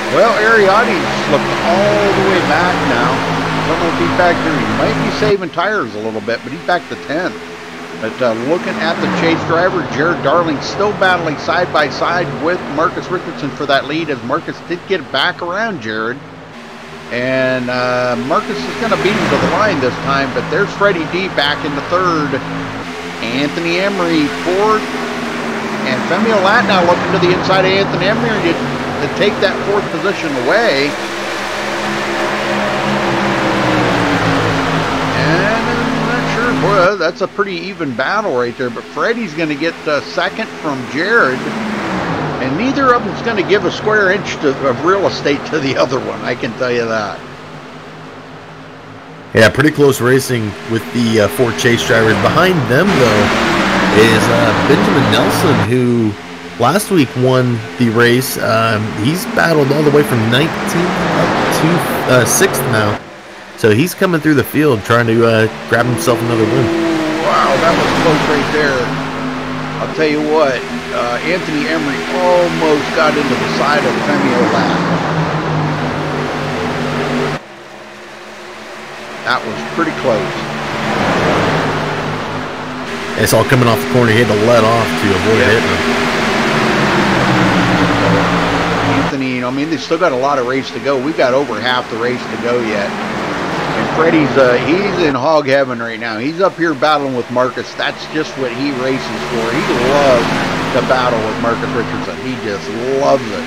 Well, Ariat's looked all the way back now. Don't know if he's back here. He might be saving tires a little bit, but he's back to 10th. But looking at the chase driver, Jared Darling still battling side by side with Marcus Richardson for that lead, as Marcus did get back around Jared. And Marcus is going to beat him to the line this time, but there's Freddy D back in the third. Anthony Emery fourth. And Femi now looking to the inside of Anthony Emery to take that fourth position away. And I'm not sure, boy, that's a pretty even battle right there. But Freddy's going to get second from Jared. And neither of them's going to give a square inch of real estate to the other one, I can tell you that. Yeah, pretty close racing with the 4 chase drivers. Behind them, though, is Benjamin Nelson, who last week won the race. He's battled all the way from 19th up to 6th now. So he's coming through the field trying to grab himself another win. Wow, that was close right there. I'll tell you what, Anthony Emery almost got into the side of Femi Olak. That was pretty close. It's all coming off the corner. He had to let off to avoid hitting him. Anthony, I mean, they've still got a lot of race to go. We've got over half the race to go yet. And Freddy's he's in hog heaven right now. He's up here battling with Marcus. That's just what he races for. He loves to battle with Marcus Richardson. He just loves it.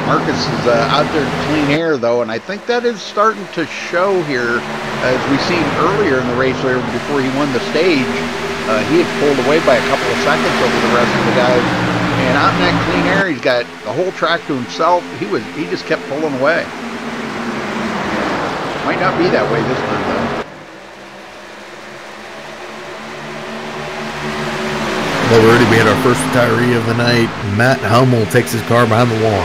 Marcus is out there to clean air, though, and I think that is starting to show here, as we seen earlier in the race there before he won the stage. He had pulled away by a couple of seconds over the rest of the guys, and out in that clean air, he's got the whole track to himself. He just kept pulling away. Might not be that way this time, though. Well, already we had our first retiree of the night. Matt Hummel takes his car behind the wall.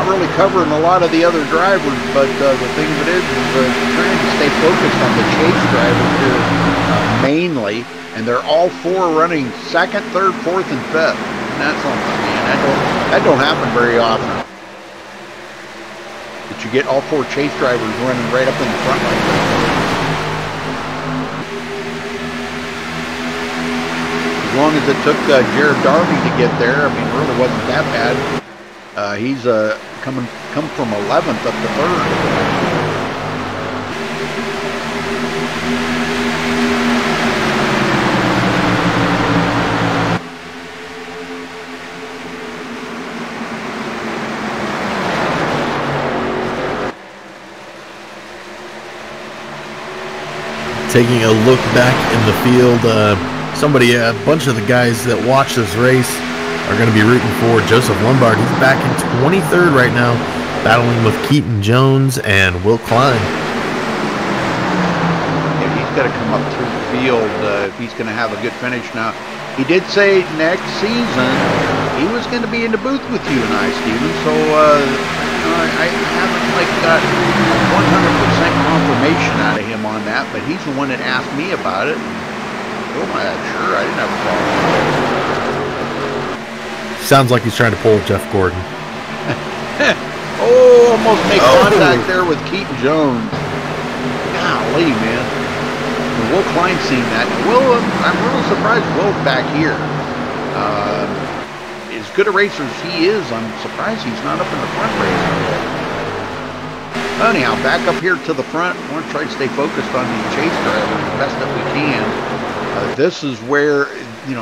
Really covering a lot of the other drivers, but the thing of it is trying to stay focused on the chase drivers here mainly, and they're all four running second, third, fourth, and fifth. And that's something, man. That don't happen very often. That you get all four chase drivers running right up in the front like that. As long as it took Jared Darby to get there, I mean, it really wasn't that bad. He's come from 11th up to 3rd. Taking a look back in the field, a bunch of the guys that watch this race are going to be rooting for Joseph Lombard. He's back in 23rd right now, battling with Keaton Jones and Will Klein. Yeah, he's got to come up through the field if he's going to have a good finish. Now, he did say next season he was going to be in the booth with you and I, Steven. So I haven't got 100% confirmation out of him on that, but he's the one that asked me about it. Oh my, sure, I didn't have a problem. Sounds like he's trying to pull Jeff Gordon. Oh, almost make contact there with Keaton Jones. Golly, man. Will Klein seen that. Will, I'm really surprised Will's back here. As good a racer as he is, I'm surprised he's not up in the front racing. Anyhow, back up here to the front. I want to try to stay focused on these chase drivers the best that we can. This is where,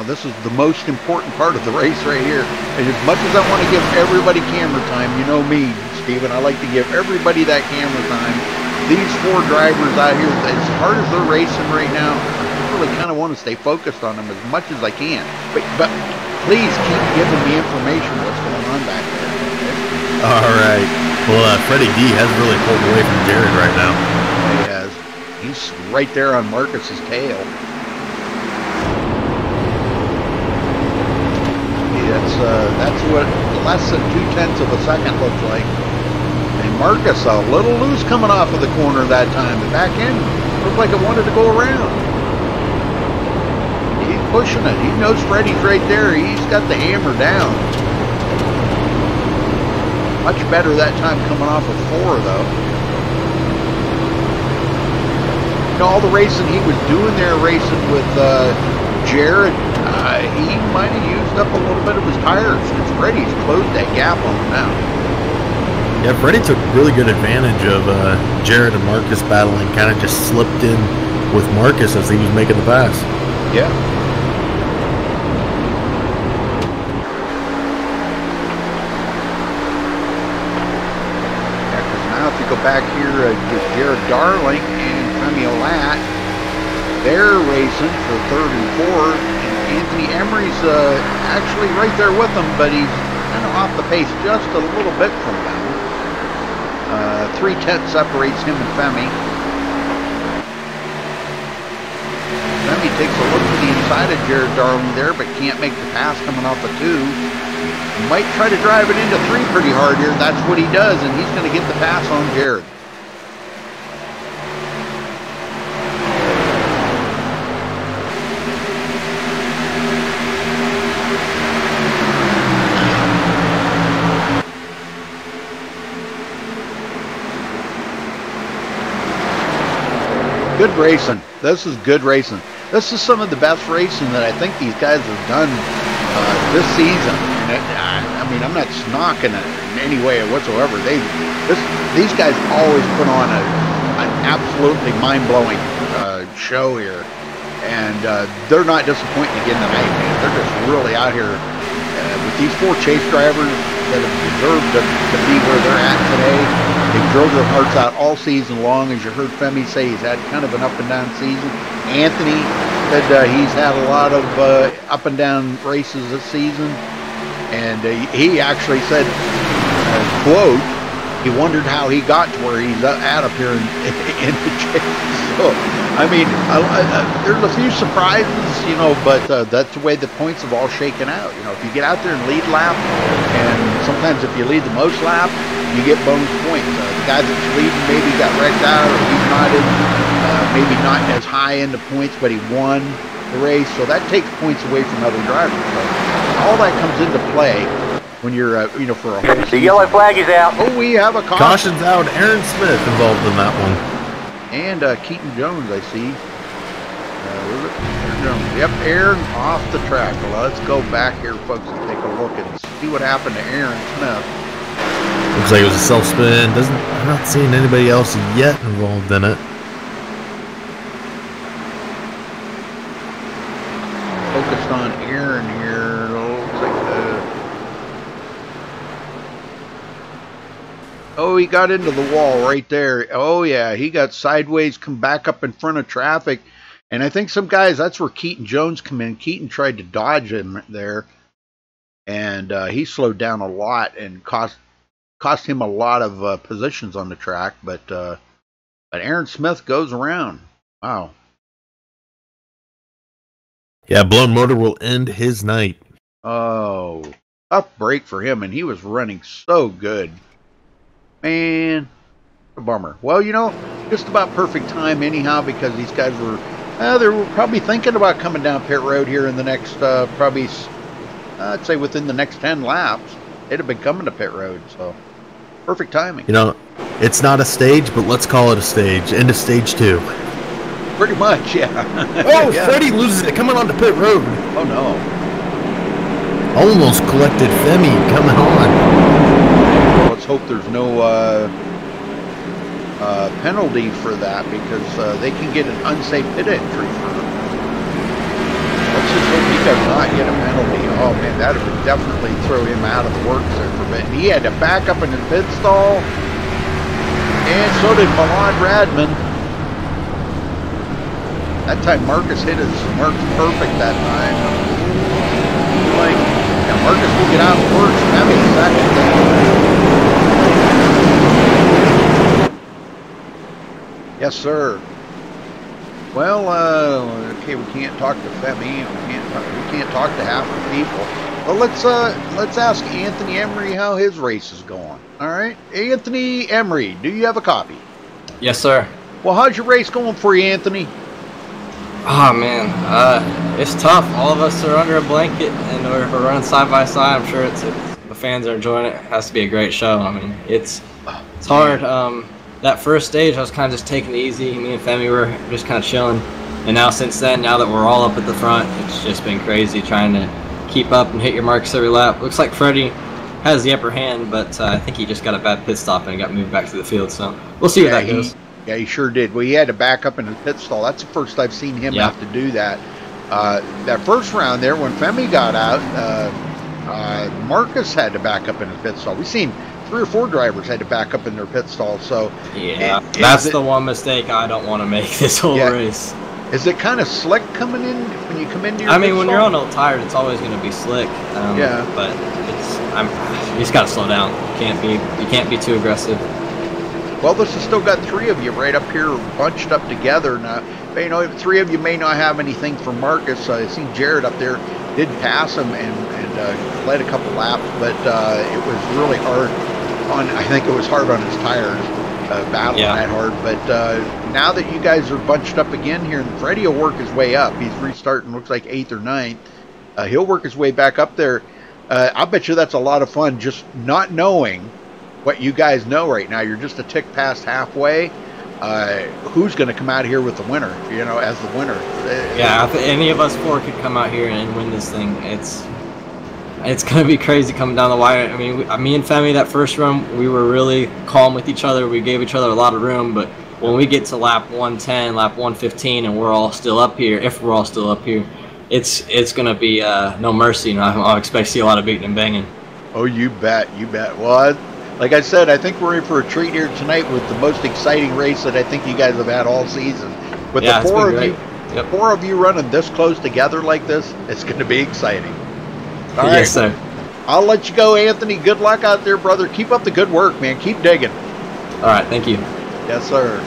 this is the most important part of the race right here. And as much as I want to give everybody camera time, you know me, Steven, I like to give everybody that camera time. These four drivers out here, as hard as they're racing right now, I really kind of want to stay focused on them as much as I can. But please keep giving me information what's going on back there. Okay? All right. Well, Freddy B has really pulled away from Jared right now. He has. He's right there on Marcus's tail. That's what less than 0.2 of a second looks like. And Marcus a little loose coming off of the corner that time. The back end looked like it wanted to go around. He's pushing it. He knows Freddy's right there. He's got the hammer down. Much better that time coming off of 4, though. All the racing he was doing there, racing with Jared, he might have used up a little bit of his tires because Freddy's closed that gap on him now. Yeah, Freddy took really good advantage of Jared and Marcus battling, kind of just slipped in with Marcus as he was making the pass. Yeah. Because now if you go back here to Jared Darling and Femi, they're racing for 3rd and 4th. Anthony Emery's actually right there with them, but he's kind of off the pace just a little bit from them. 3/10 separates him and Femi. Femi takes a look to the inside of Jared Darling there, but can't make the pass coming off of 2. Might try to drive it into 3 pretty hard here. That's what he does, and he's going to get the pass on Jared. Good racing. This is good racing. This is some of the best racing that I think these guys have done this season. And I mean, I'm not snocking it in any way whatsoever. These guys always put on an absolutely mind-blowing show here. And they're not disappointing again tonight, man. They're just really out here with these 4 chase drivers that have deserved to be where they're at today. They drove their hearts out all season long. As you heard Femi say, he's had kind of an up and down season. Anthony said he's had a lot of up and down races this season. And he actually said, quote, he wondered how he got to where he's at up here in the chase. So, I mean, there's a few surprises, you know, but that's the way the points have all shaken out. You know, if you get out there and lead lap, and sometimes if you lead the most lap, you get bonus points. The guy that's leading maybe got wrecked out, or he's not in, maybe not as high in the points, but he won the race, so that takes points away from other drivers. So all that comes into play when you're, you know, for a whole season. The yellow flag is out. Oh, we have a caution. Caution's out. Aaron Smith involved in that one. And Keaton Jones, I see. Aaron Jones. Yep, Aaron off the track. Well, let's go back here, folks, and take a look and see what happened to Aaron Smith. Looks like it was a self-spin. I'm not seeing anybody else yet involved in it. Focused on Aaron here. Looks like oh, he got into the wall right there. Oh, yeah, he got sideways, come back up in front of traffic. And I think some guys, that's where Keaton Jones come in. Keaton tried to dodge him there. And he slowed down a lot and cost him a lot of positions on the track. But Aaron Smith goes around. Wow. Yeah, blown motor will end his night. Oh, tough break for him, and he was running so good. Man, a bummer. Well, you know, just about perfect time anyhow, because these guys were, they were probably thinking about coming down pit road here in the next, probably, I'd say within the next 10 laps. They'd have been coming to pit road, so perfect timing. You know, it's not a stage, but let's call it a stage. End of stage 2. Pretty much, yeah. Oh, yeah. Freddy loses it coming onto pit road. Oh, no. Almost collected Femi coming on. Let's hope there's no penalty for that, because they can get an unsafe pit entry for him. Let's just hope he does not get a penalty. Oh, man, that would definitely throw him out of the works there for a bit. He had to back up in his pit stall, and so did Milan Radman. That time Marcus hit his mark perfect that time. Like, yeah, Marcus will get out of the works. Femi second. Yes, sir. Well, okay, we can't talk to Femi. We can't talk to half the people. Well, let's ask Anthony Emery how his race is going. All right, Anthony Emery, do you have a copy? Yes, sir. Well, how's your race going for you, Anthony? Oh man, it's tough. All of us are under a blanket and we're running side by side. I'm sure the fans are enjoying it. It has to be a great show. I mean, it's hard. That first stage, I was kind of just taking it easy. Me and Femi were just kind of chilling. And now since then, now that we're all up at the front, it's just been crazy trying to keep up and hit your marks every lap. Looks like Freddy has the upper hand, but I think he just got a bad pit stop and got moved back to the field. So we'll see where that goes. Yeah, he sure did. Well, he had to back up in the pit stall. That's the first I've seen him have to do that. That first round there, when Femi got out, Marcus had to back up in his pit stall. We've seen 3 or 4 drivers had to back up in their pit stall. So yeah, that's the one mistake I don't want to make this whole race. Is it kind of slick coming in when you come into your pit when stall? you're on old tires, it's always going to be slick. But you just got to slow down. You can't be too aggressive. Well, this has still got 3 of you right up here bunched up together. Now, you know, 3 of you may not have anything for Marcus. I see Jared up there did pass him and led a couple laps, but it was really hard I think it was hard on his tires, battling that hard. But now that you guys are bunched up again here, and Freddy will work his way up. He's restarting, looks like 8th or 9th. He'll work his way back up there. I bet you that's a lot of fun, just not knowing what you guys know right now. You're just a tick past halfway. who's going to come out here with the winner, you know, as the winner. Yeah, if any of us four could come out here and win this thing, it's going to be crazy coming down the wire. I mean, me and Femi, that first run, we were really calm with each other. We gave each other a lot of room, but when we get to lap 110, lap 115, and we're all still up here, if we're all still up here, it's going to be no mercy. You know, I expect to see a lot of beating and banging. Oh, you bet, you bet. Well, like I said, I think we're in for a treat here tonight with the most exciting race that I think you guys have had all season. With the four of you running this close together like this, it's going to be exciting. All right, yes, sir. I'll let you go, Anthony. Good luck out there, brother. Keep up the good work, man. Keep digging. All right, thank you. Yes, sir.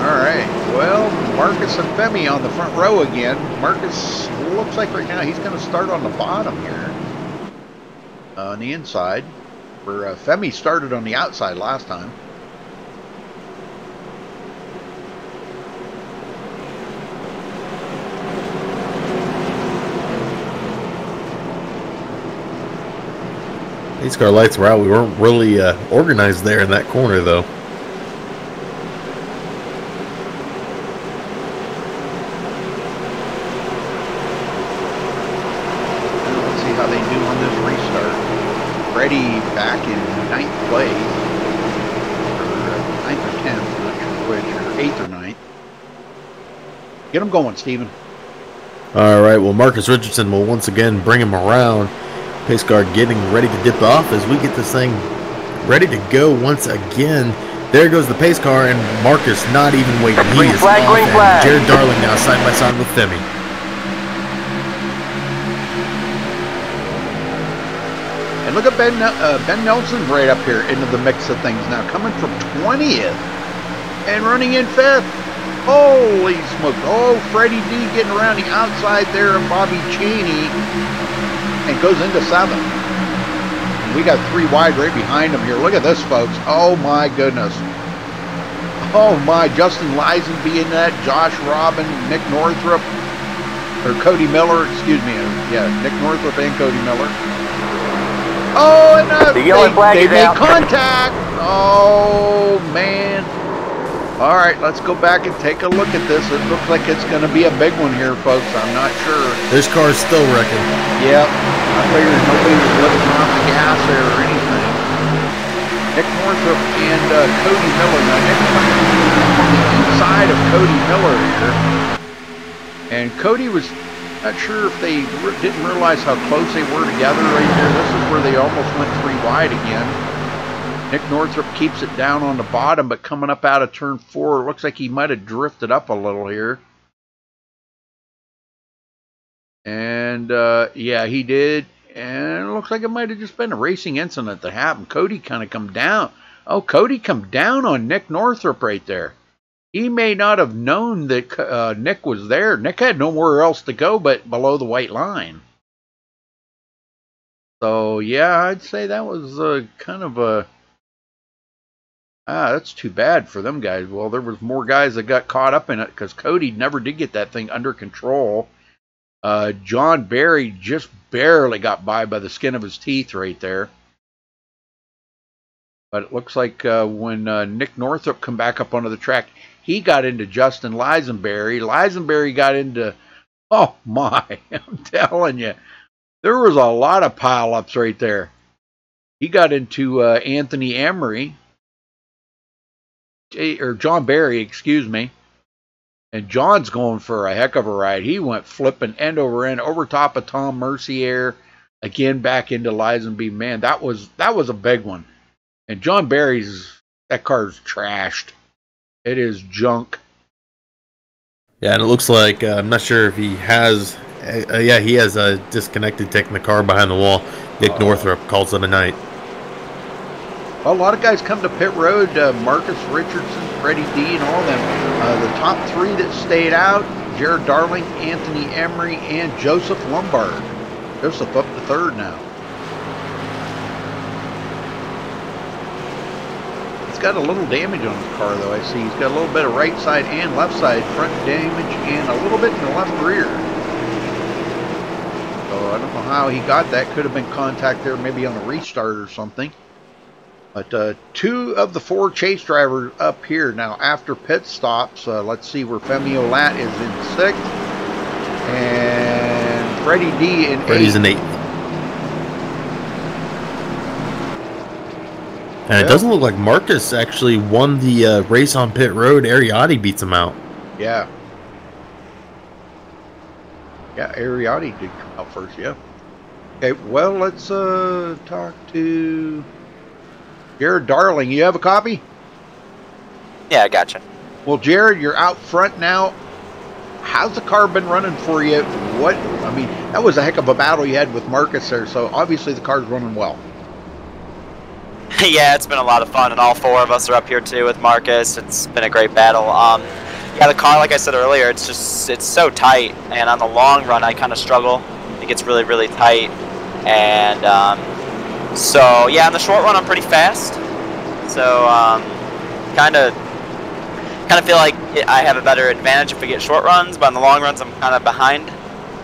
All right. Well, Marcus and Femi on the front row again. Marcus looks like right now he's going to start on the bottom here. On the inside. Where Femi started on the outside last time. Pace car lights were out. We weren't really organized there in that corner, though. Let's see how they do on this restart. Freddy back in 9th place. Or 9th or 10th, I'm not sure which, or 8th or 9th. Get them going, Steven. All right, well, Marcus Richardson will once again bring him around. Pace car getting ready to dip off as we get this thing ready to go once again. There goes the pace car, and Marcus not even waiting. He is off, and Jared Darling now side by side with Femi. And look at Ben Nelson right up here into the mix of things now, coming from 20th and running in 5th. Holy smokes. Oh, Freddy B getting around the outside there of Bobby Cheney and goes into 7th. And we got 3 wide right behind him here. Look at this, folks. Oh, my goodness. Oh, my. Justin Lisenby in that. Josh Robin, Nick Northrup, or Cody Miller, excuse me. Yeah, Nick Northrup and Cody Miller. Oh, and the yellow flag they is made out. contact. Oh, man. All right, let's go back and take a look at this. It looks like it's going to be a big one here, folks. I'm not sure. This car's still wrecking. Yep. I figured nobody was lifting off the gas there or anything. Nick Northrup and Cody Miller. Now, Nick's coming on the inside of Cody Miller here. And Cody was not sure if they didn't realize how close they were together right there. This is where they almost went 3 wide again. Nick Northrup keeps it down on the bottom, but coming up out of turn 4, it looks like he might have drifted up a little here. And, yeah, he did. And it looks like it might have just been a racing incident that happened. Cody kind of come down. Oh, Cody come down on Nick Northrup right there. He may not have known that Nick was there. Nick had nowhere else to go but below the white line. So, yeah, I'd say that was kind of a... that's too bad for them guys. Well, there was more guys that got caught up in it because Cody never did get that thing under control. John Barry just barely got by the skin of his teeth right there. But it looks like when Nick Northrup come back up onto the track, he got into Justin Lisenberry. Lisenberry got into, oh my, I'm telling you, there was a lot of pile-ups right there. He got into Anthony Emery. Or John Barry, excuse me. And John's going for a heck of a ride. He went flipping end over end over top of Tom Mercier, again back into Lisenby. Man, that was a big one. And John Barry's, that car's trashed. It is junk. Yeah, and it looks like I'm not sure if he has. Yeah, he has disconnected, taking the car behind the wall. Nick Northrup calls it a night. Well, a lot of guys come to pit road. Marcus Richardson, Freddy D, and all them. The top 3 that stayed out: Jared Darling, Anthony Emery, and Joseph Lombard. Joseph up to 3rd now. He's got a little damage on his car, though. I see he's got a little bit of right side and left side front damage, and a little bit in the left rear. So I don't know how he got that. Could have been contact there, maybe on a restart or something. But 2 of the 4 chase drivers up here. Now, after pit stops, let's see where Femi Olat is in 6th. And Freddy D in 8th. Freddy's in 8th. And it doesn't look like Marcus actually won the race on pit road. Ariat E beats him out. Yeah. Yeah, Ariat E did come out first, yeah. Okay, well, let's talk to Jared Darling. You have a copy? Yeah, I gotcha. Well, Jared, you're out front now. How's the car been running for you? I mean, that was a heck of a battle you had with Marcus there, so obviously the car's running well. Yeah, it's been a lot of fun, and all 4 of us are up here too with Marcus. It's been a great battle. Yeah, the car, like I said earlier, it's so tight, and on the long run, I kind of struggle. It gets really, really tight, and so yeah, on the short run, I'm pretty fast. So kind of feel like I have a better advantage if we get short runs, but on the long runs, I'm kind of behind.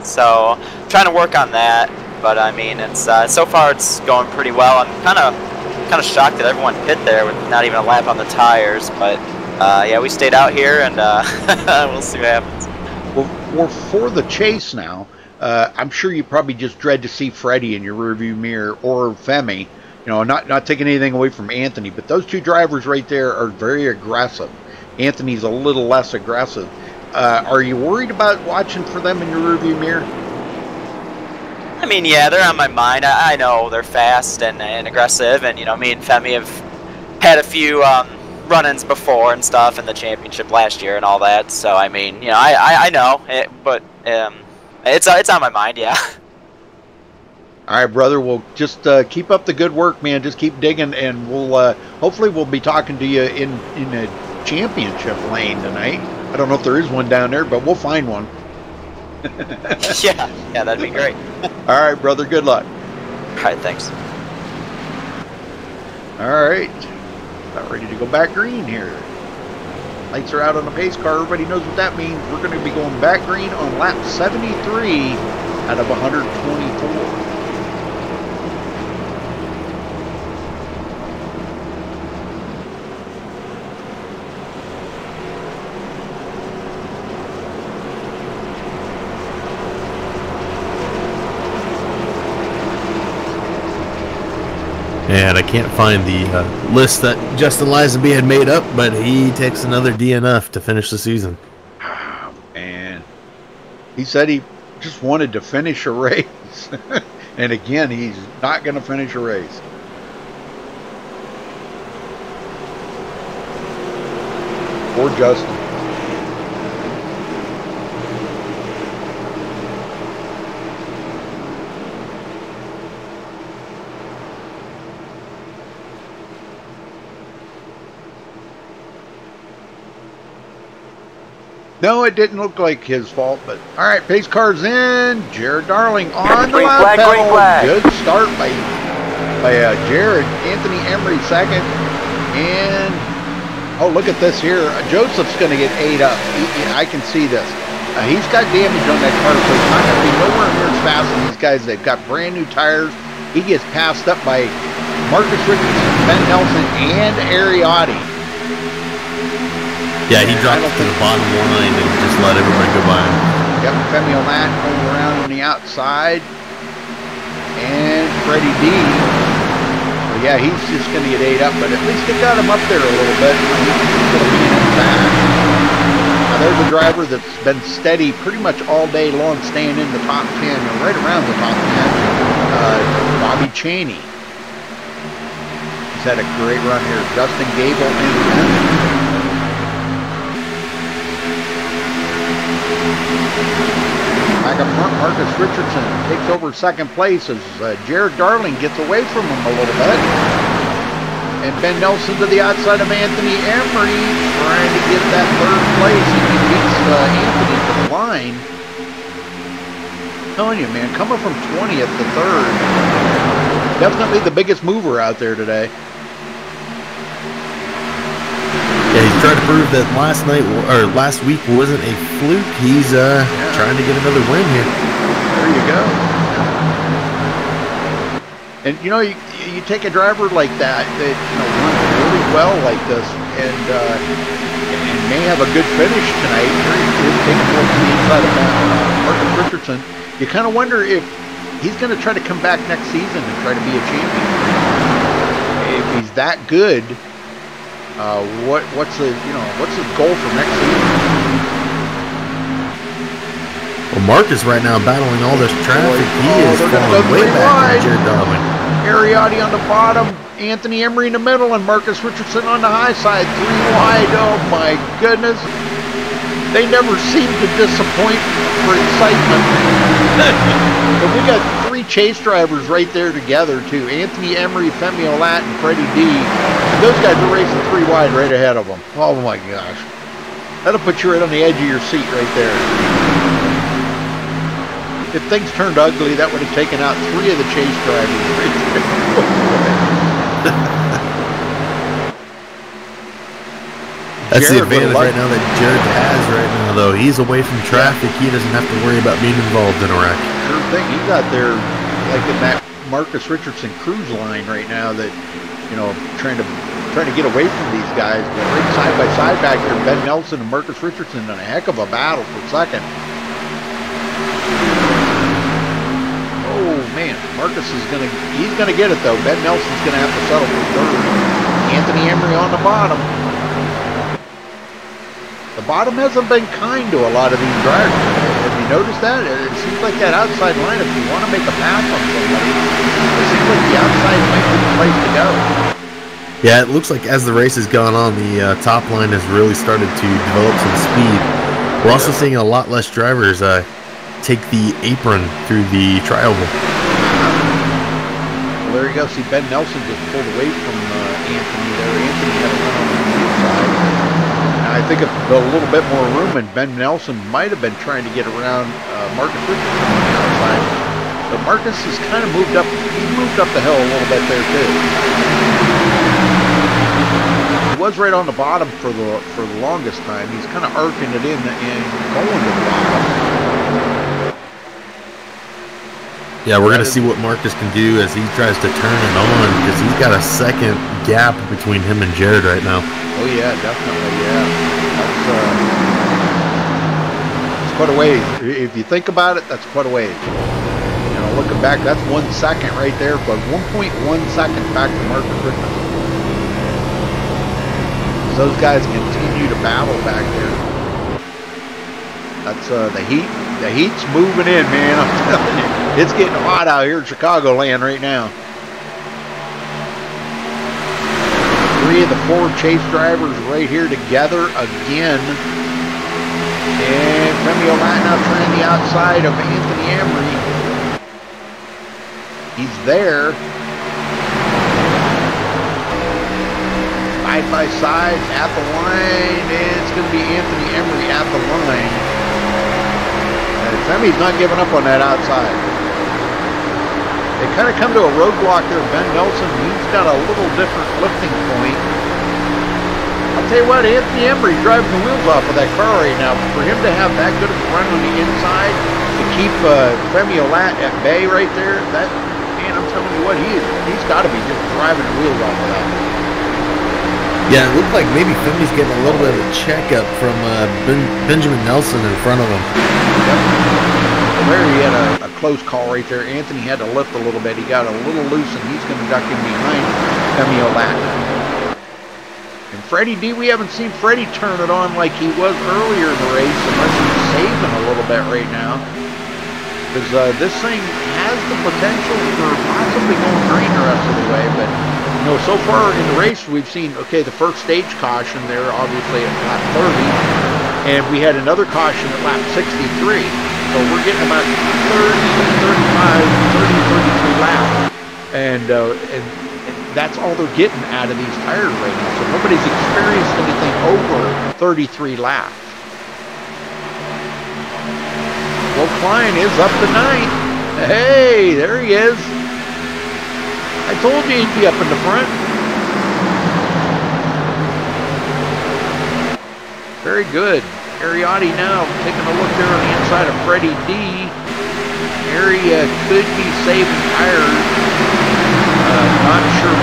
So I'm trying to work on that, but I mean, it's so far it's going pretty well. I'm kind of shocked that everyone pit there with not even a lap on the tires, but yeah, we stayed out here, and we'll see what happens. Well, for the chase now, I'm sure you probably just dread to see Freddy in your rearview mirror, or Femi. You know, not taking anything away from Anthony, but those 2 drivers right there are very aggressive. Anthony's a little less aggressive. Are you worried about watching for them in your rearview mirror? I mean, yeah, they're on my mind. I know they're fast and aggressive, and, you know, me and Femi have had a few run-ins before and stuff in the championship last year and all that. So, I mean, you know, I know, but it's on my mind, yeah. All right, brother. Well, just keep up the good work, man. Just keep digging, and we'll hopefully we'll be talking to you in a championship lane tonight. I don't know if there is one down there, but we'll find one. yeah, that'd be great. All right, brother. Good luck. All right, thanks. All right, about ready to go back green here. Lights are out on the pace car. Everybody knows what that means. We're going to be going back green on lap 73 out of 124. And I can't find the list that Justin Lisenby had made up, but he takes another DNF to finish the season. Oh, man. He said he just wanted to finish a race. And again, he's not going to finish a race. Poor Justin. No, it didn't look like his fault, but all right, pace car's in. Jared Darling on the lap pedal. Good start by Jared. Anthony Emery second, and oh, look at this here. Joseph's going to get ate up. I can see this. He's got damage on that car, so he's not going to be nowhere near as fast as these guys. They've got brand new tires. He gets passed up by Marcus Richardson, Ben Nelson, and Ariat E. Yeah, he dropped to the bottom line and just let everybody go by him. Yep, Femi Olat going around on the outside. And Freddy B. Well, yeah, he's just going to get ate up, but at least they got him up there a little bit. He's going to be in his back. Now, there's a driver that's been steady pretty much all day long, staying in the top 10, or right around the top 10. Bobby Cheney. He's had a great run here. Justin Gable in 10th. Back up front, Marcus Richardson takes over second place as Jared Darling gets away from him a little bit. And Ben Nelson to the outside of Anthony Emery, trying to get that third place. He beats Anthony to the line. I'm telling you, man, coming from 20th to 3rd. Definitely the biggest mover out there today. Yeah, he's trying to prove that last week wasn't a fluke. He's trying to get another win here. There you go. And you know, you take a driver like that runs really well like this, and may have a good finish tonight. He's taking towards the inside of Marcus Richardson. You kind of wonder if he's going to try to come back next season and try to be a champion. If he's that good, what's his goal for next season? Well, Marcus right now battling all this traffic. He is falling way back from Jared Darling. Ariat E on the bottom, Anthony Emery in the middle, and Marcus Richardson on the high side. 3 wide. Oh my goodness. They never seem to disappoint for excitement. But we got 3 chase drivers right there together too. Anthony Emery, Femi Olat, and Freddy B. And those guys are racing 3 wide right ahead of them. Oh my gosh. That'll put you right on the edge of your seat right there. If things turned ugly, that would have taken out 3 of the chase drivers. That's the advantage right now that Jared has right now, though. He's away from traffic. He doesn't have to worry about being involved in a wreck. Sure thing. He's out there like in that Marcus Richardson cruise line right now that, trying to get away from these guys. But right side by side back here, Ben Nelson and Marcus Richardson in a heck of a battle for second. Oh man, Marcus he's gonna get it though. Ben Nelson's gonna have to settle for third. Anthony Emery on the bottom. The bottom hasn't been kind to a lot of these drivers. Have you noticed that? It seems like that outside line, if you want to make a pass on somebody, it seems like the outside might be the place to go. Yeah, it looks like as the race has gone on, the top line has really started to develop some speed. We're also seeing a lot less drivers take the apron through the trioval. Well, there you go. See, Ben Nelson just pulled away from Anthony there. Anthony had a run on the inside. I think a little bit more room, and Ben Nelson might have been trying to get around Marcus Richardson on the outside. But Marcus has kind of moved up. He moved up the hill a little bit there too. He was right on the bottom for the longest time. He's kind of arcing it in and going to the bottom. Yeah, we're going to see what Marcus can do as he tries to turn it on, because he's got a second gap between him and Jared right now. Oh yeah, definitely, yeah. That's quite a ways. If you think about it, that's quite a ways. Looking back, that's 1 second right there, but 1.1 seconds back to Marcus Richardson. Those guys continue to battle back there. That's the heat. The heat's moving in, man. I'm telling you. It's getting hot out here in Chicagoland right now. 3 of the 4 chase drivers right here together again. And Femi Olat now trying the outside of Anthony Emery. He's there. Side by side at the line. And it's going to be Anthony Emery at the line. Femi's not giving up on that outside. They kind of come to a roadblock there. Ben Nelson, he's got a little different lifting point. I'll tell you what, Anthony Emery driving the wheels off of that car right now. For him to have that good of a run on the inside, to keep Femi Olat at bay right there, that, man, I'm telling you what, he's got to be just driving the wheels off of that. Yeah, it looked like maybe Femi's getting a little bit of a checkup from Benjamin Nelson in front of him. Yep. There he had a close call right there. Anthony had to lift a little bit. He got a little loose, and he's going to duck in behind Femi Olat. And Freddy B, we haven't seen Freddy turn it on like he was earlier in the race, unless he's saving a little bit right now. Because this thing has the potential for possibly going green the rest of the way, but so far in the race we've seen, okay, the first stage caution there, obviously at lap 30, and we had another caution at lap 63. So we're getting about 30, 33 laps, and that's all they're getting out of these tires right now. So nobody's experienced anything over 33 laps. Well, Klein is up to 9th. Hey, there he is. I told you he'd be up in the front. Very good. Ariat E now taking a look there on the inside of Freddy D. Area could be saving tires. Not sure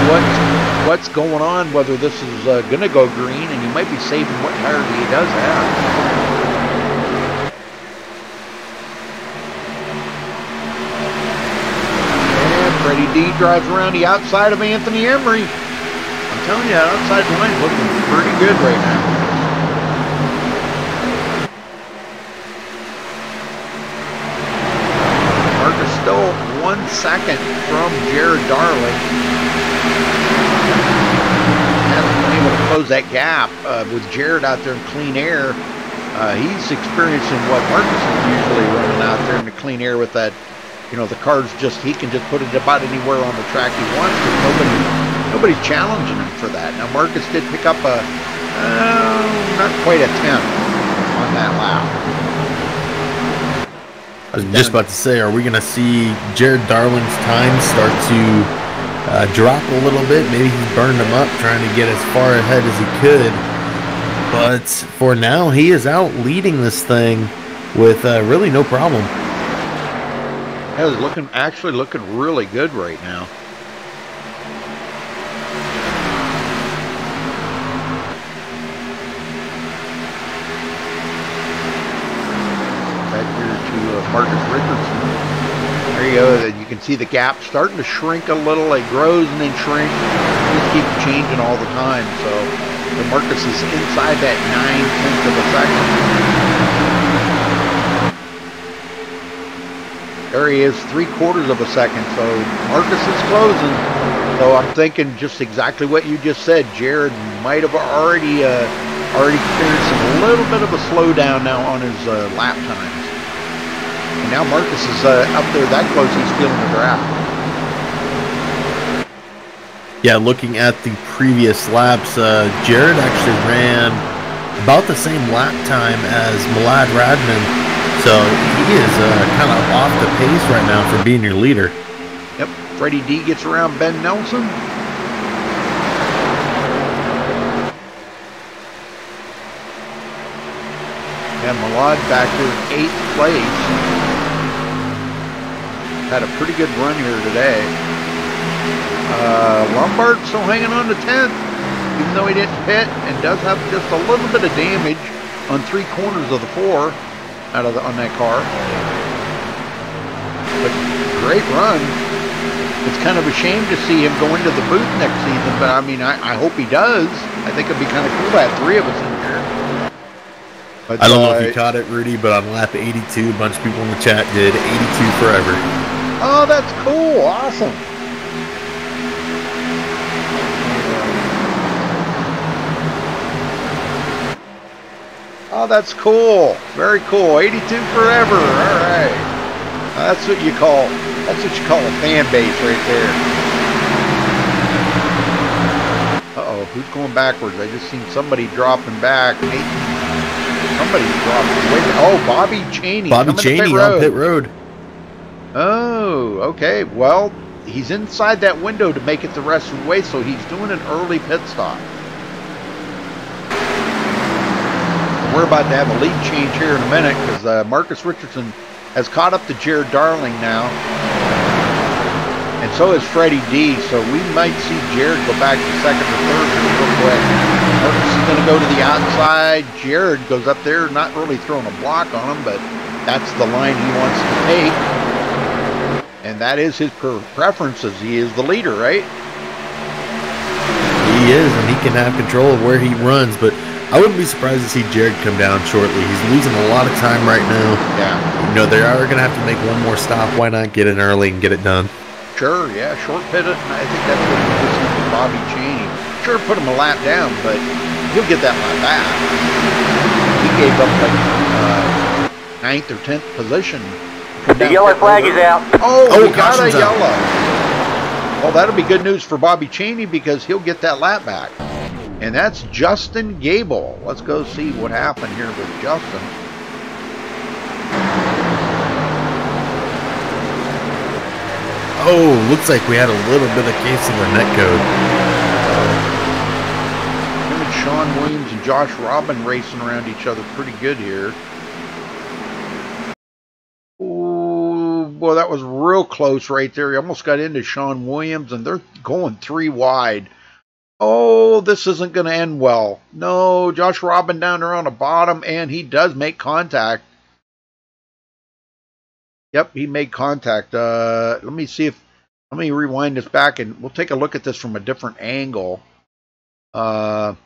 what's going on, whether this is going to go green, and he might be saving what tires he does have. And Freddy D drives around the outside of Anthony Emery. I'm telling you, that outside line's looking pretty good right now. Marcus still 1 second from Jared Darling. Hasn't been able to close that gap with Jared out there in clean air. He's experiencing what Marcus is usually running out there in the clean air with that, you know, the car's just, he can just put it about anywhere on the track he wants, because nobody's challenging him for that. Now Marcus did pick up a, not quite a 10 on that lap. I was just about to say, are we going to see Jared Darling's time start to drop a little bit? Maybe he burned him up trying to get as far ahead as he could. But for now, he is out leading this thing with really no problem. Yeah, he's actually looking really good right now. Marcus Richardson. There you go. You can see the gap starting to shrink a little. It grows and then shrinks. Just keep changing all the time. So Marcus is inside that 9/10 of a second. There he is, 3/4 of a second. So Marcus is closing. So I'm thinking just exactly what you just said. Jared might have already experienced a little bit of a slowdown now on his lap times. And now Marcus is up there that close, he's feeling the draft. Yeah, looking at the previous laps, Jared actually ran about the same lap time as Malad Radman. So he is kind of off the pace right now for being your leader. Yep, Freddy D gets around Ben Nelson. And Malad back to 8th place. Had a pretty good run here today. Lombard still hanging on to 10th, even though he didn't pit, and does have just a little bit of damage on 3/4 of the 4 on that car. But great run. It's kind of a shame to see him go into the booth next season, but I mean, I hope he does. I think it'd be kind of cool to have 3 of us in here. But, I don't know if you caught it, Rudy, but on lap 82, a bunch of people in the chat did 82 forever. Oh, that's cool. Awesome. Oh, that's cool. Very cool. 82 forever. All right. That's what you call a fan base right there. Uh-oh, who's going backwards? I just seen somebody dropping back. Somebody's dropping. Oh, Bobby Cheney. Bobby Cheney on pit road. Oh, okay. Well, he's inside that window to make it the rest of the way, so he's doing an early pit stop. We're about to have a lead change here in a minute because Marcus Richardson has caught up to Jared Darling now. And so is Freddy D, so we might see Jared go back to 2nd or 3rd real quick. Marcus is going to go to the outside. Jared goes up there, not really throwing a block on him, but that's the line he wants to take. And that is his preferences. He is the leader, right? He is, and he can have control of where he runs, but I wouldn't be surprised to see Jared come down shortly. He's losing a lot of time right now. Yeah. You know, they are going to have to make one more stop. Why not get in early and get it done? Sure, yeah, short pit it. I think that's what we're listening to Bobby Cheney. Sure, put him a lap down, but he'll get that lap back. He gave up like 9th or 10th position. The yellow flag is out. Oh, we got a yellow. Well, that'll be good news for Bobby Cheney because he'll get that lap back. And that's Justin Gable. Let's go see what happened here with Justin. Oh, looks like we had a little bit of case of the netcode. Him and Sean Williams and Josh Robin racing around each other pretty good here. boy, that was real close right there. He almost got into Sean Williams, and they're going 3 wide. Oh, this isn't going to end well. No, Josh Robin down there on the bottom, and he does make contact. Yep, he made contact. Let me see if... Let me rewind this back, and we'll take a look at this from a different angle. Look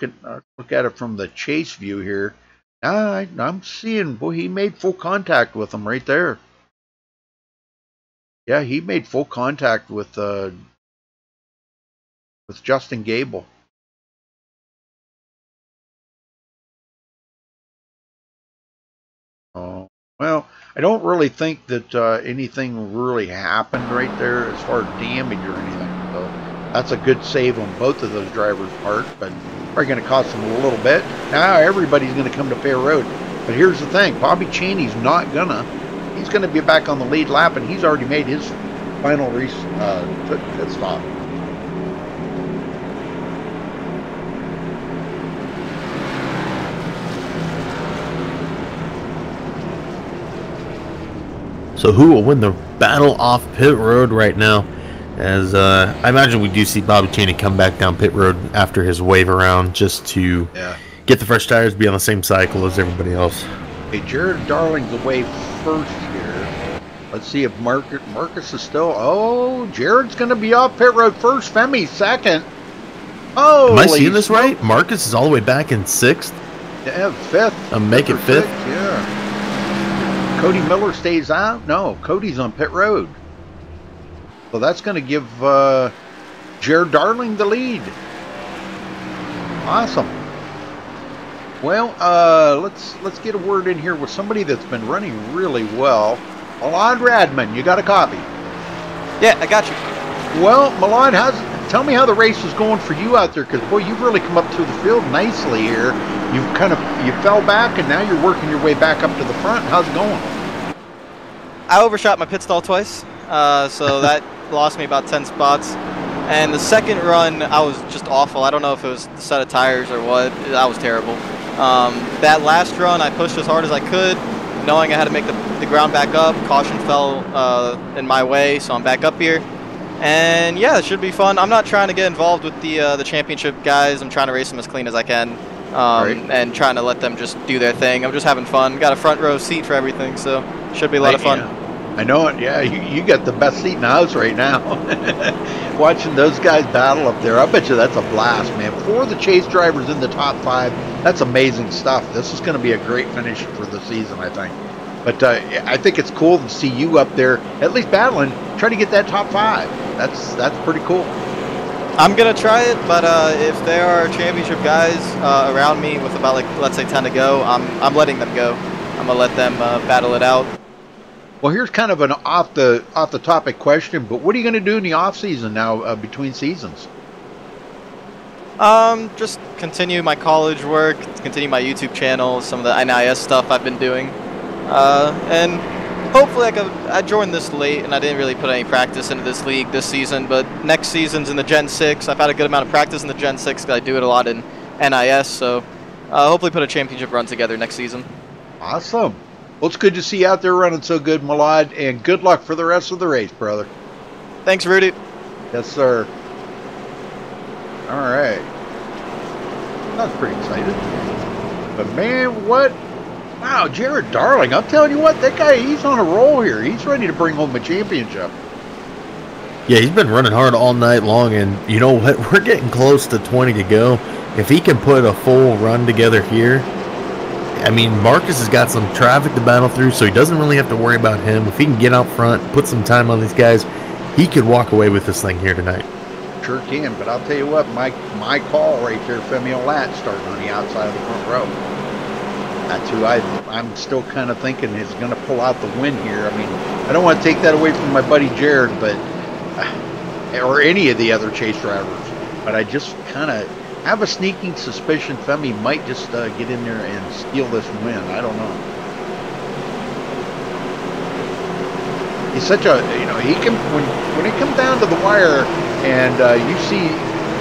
at it from the chase view here. I'm seeing, boy, he made full contact with him right there. Yeah, he made full contact with Justin Gable. Oh, well, I don't really think that anything really happened right there as far as damage or anything. So that's a good save on both of those drivers' part, but probably going to cost them a little bit. Now everybody's going to come to Fair Road. But here's the thing, Bobby Cheney's not gonna. He's going to be back on the lead lap, and he's already made his final pit stop. So who will win the battle off pit road right now? As I imagine we do see Bobby Cheney come back down pit road after his wave around just to get the fresh tires, be on the same cycle as everybody else. Hey, Jared Darling's away first here. Let's see if Marcus is still... Oh, Jared's going to be off pit road first. Femi second. Oh, am I seeing this right? Marcus is all the way back in 6th? Yeah, 5th. Make it 5th? Yeah. Cody Miller stays out? No, Cody's on pit road. So that's going to give Jared Darling the lead. Awesome. Well, let's get a word in here with somebody that's been running really well. Milan Radman, you got a copy? Yeah, I got you. Well, Milan, tell me how the race is going for you out there, because boy, you've really come up through the field nicely here. You fell back, and now you're working your way back up to the front. How's it going? I overshot my pit stall twice, so that lost me about 10 spots. And the second run, I was just awful. I don't know if it was the set of tires or what. I was terrible. That last run, I pushed as hard as I could, knowing I had to make the ground back up. Caution fell in my way, so I'm back up here. And yeah, it should be fun. I'm not trying to get involved with the championship guys. I'm trying to race them as clean as I can, and trying to let them just do their thing. I'm just having fun. Got a front row seat for everything, so should be a lot of fun. I know it. Yeah, you got the best seat in the house right now. Watching those guys battle up there, I bet you that's a blast, man. 4 of the chase drivers in the top 5. That's amazing stuff. This is going to be a great finish for the season, I think. But I think it's cool to see you up there, at least battling, try to get that top 5. That's pretty cool. I'm gonna try it, but if there are championship guys around me with about, like, let's say 10 to go, I'm letting them go. I'm gonna let them battle it out. Well, here's kind of an off the topic question, but what are you going to do in the off season now, between seasons? Just continue my college work, continue my YouTube channel, some of the NIS stuff I've been doing, and hopefully I joined this late and I didn't really put any practice into this league this season, but next season's in the Gen 6. I've had a good amount of practice in the Gen 6 because I do it a lot in NIS, so hopefully put a championship run together next season. Awesome. Well, it's good to see you out there running so good, Malad, and good luck for the rest of the race, brother. Thanks, Rudy. Yes, sir. All right. I was pretty excited. But, man, what? Wow, Jared Darling, I'm telling you what, that guy, he's on a roll here. He's ready to bring home a championship. Yeah, he's been running hard all night long, and you know what? We're getting close to 20 to go. If he can put a full run together here, I mean, Marcus has got some traffic to battle through, so he doesn't really have to worry about him. If he can get out front, put some time on these guys, he could walk away with this thing here tonight. Sure can, but I'll tell you what, my call right there, Femi Olat, starting on the outside of the front row. That's who I'm still kind of thinking is going to pull out the win here. I mean, I don't want to take that away from my buddy Jared, but or any of the other chase drivers, but I just kind of have a sneaking suspicion Femi might just get in there and steal this win. I don't know. He's such a, you know, he can, when it comes down to the wire and you see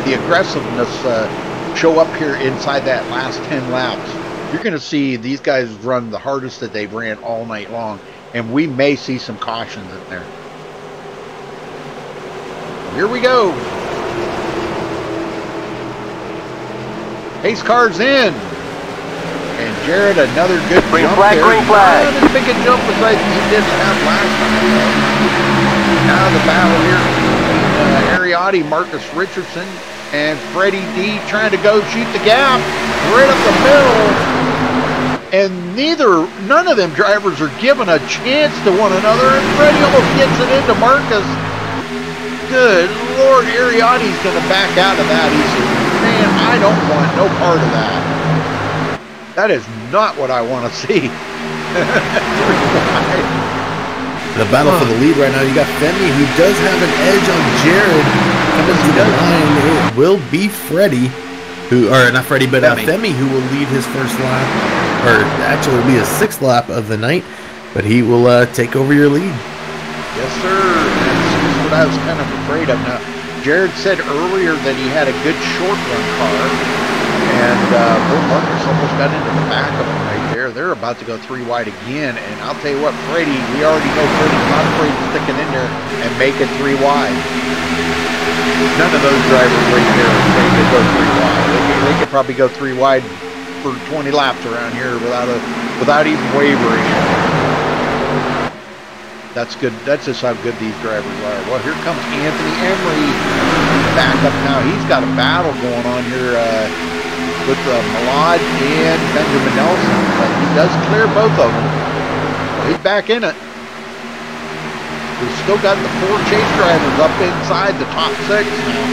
the aggressiveness show up here inside that last 10 laps, you're going to see these guys run the hardest that they've ran all night long. and we may see some cautions in there. Here we go. Pace car's in. And Jared, another good green jump flag, there. green flag. Not as big a jump as he did have last time. Now the battle here between Ariat E, Marcus Richardson, and Freddy D trying to go shoot the gap right up the middle. And none of them drivers are given a chance to one another. And Freddy almost gets it into Marcus. Good Lord, Ariat E's going to back out of that. He says, man, I don't want no part of that. That is not what I want to see. The battle for the lead right now, you got Femi, who does have an edge on Jared. Coming to the line, it will be Freddy, not Freddy, but Femi, who will lead his first lap, or actually it'll be his 6th lap of the night, but he will take over your lead. Yes, sir. That's what I was kind of afraid of. Now, Jared said earlier that he had a good short run car. And Bill Marcus almost got into the back of him right there. They're about to go 3 wide again. And I'll tell you what, Freddy, we already know Freddy's not afraid of sticking in there and make it 3 wide. None of those drivers right there are afraid to go 3 wide. They could probably go 3 wide for 20 laps around here without even wavering. That's good. That's just how good these drivers are. Well, here comes Anthony Emery back up now. He's got a battle going on here with Malad and Benjamin Nelson, but he does clear both of them. So he's back in it. We've still got the 4 chase drivers up inside the top 6 now.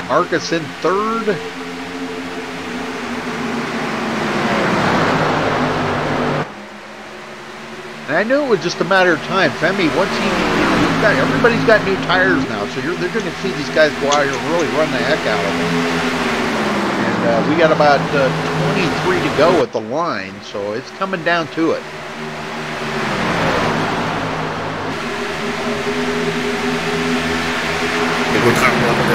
Marcus in 3rd. And I knew it was just a matter of time. Femi, once everybody's got new tires now, so they're going to see these guys go out here and really run the heck out of them. And we got about 23 to go at the line, so it's coming down to it. We're talking about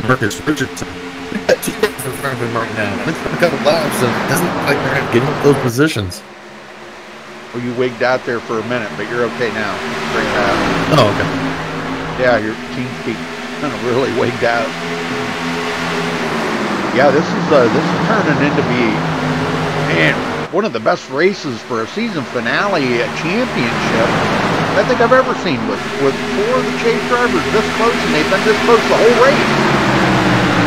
Marcus Richardson. We've got 2 guys in front of him right now. It's been a couple laps, so it doesn't look like they're getting up those positions. Well, you wigged out there for a minute, but you're okay now. Oh, okay. Yeah, your team feet kind of really wigged out. Yeah, this is turning into be, man, one of the best races for a season finale championship I think I've ever seen with 4 of the chase drivers this close, and they've been this close the whole race.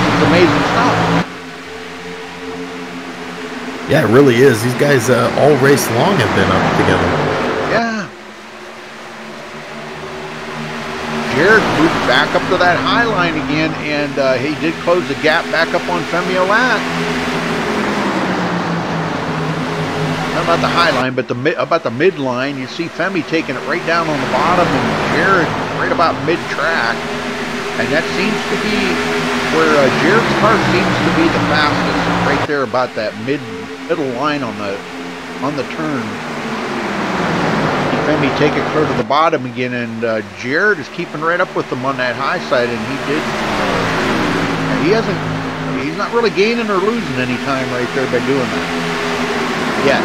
This is amazing stuff. Yeah, it really is. These guys all race long have been up together. Yeah. Jared moved back up to that high line again, and he did close the gap back up on Femi Olat. Not about the high line, but about the mid line. You see Femi taking it right down on the bottom, and Jared right about mid-track. And that seems to be where Jared's car seems to be the fastest, right there about that middle line on the turn. Femi take it clear to the bottom again, and Jared is keeping right up with them on that high side, and he's not really gaining or losing any time right there by doing that yet.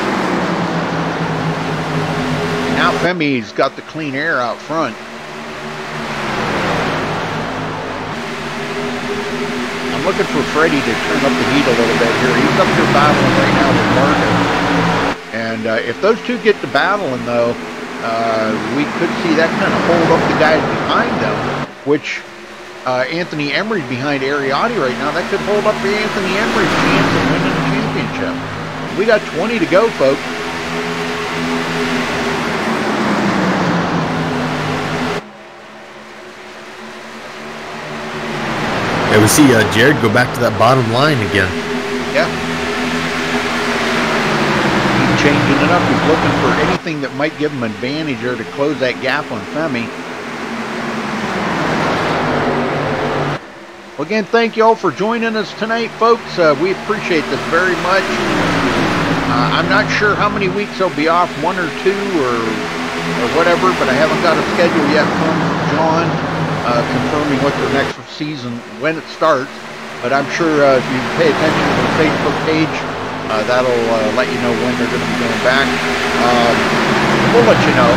Now Femi's got the clean air out front. I'm looking for Freddy to turn up the heat a little bit here. He's up there battling right now with Marcus. And if those two get to battling, though, we could see that kind of hold up the guys behind them, which Anthony Emery behind Ariat E right now. That could hold up the Anthony Emery's chance of winning the championship. We got 20 to go, folks. Yeah, we see Jared go back to that bottom line again. Yeah. He's changing it up. He's looking for anything that might give him an advantage or to close that gap on Femi. Well, again, thank you all for joining us tonight, folks. We appreciate this very much. I'm not sure how many weeks they'll be off, 1 or 2 or whatever, but I haven't got a schedule yet from John confirming what their next season, when it starts. But I'm sure if you pay attention to the Facebook page, that'll let you know when they're going to be going back. We'll let you know.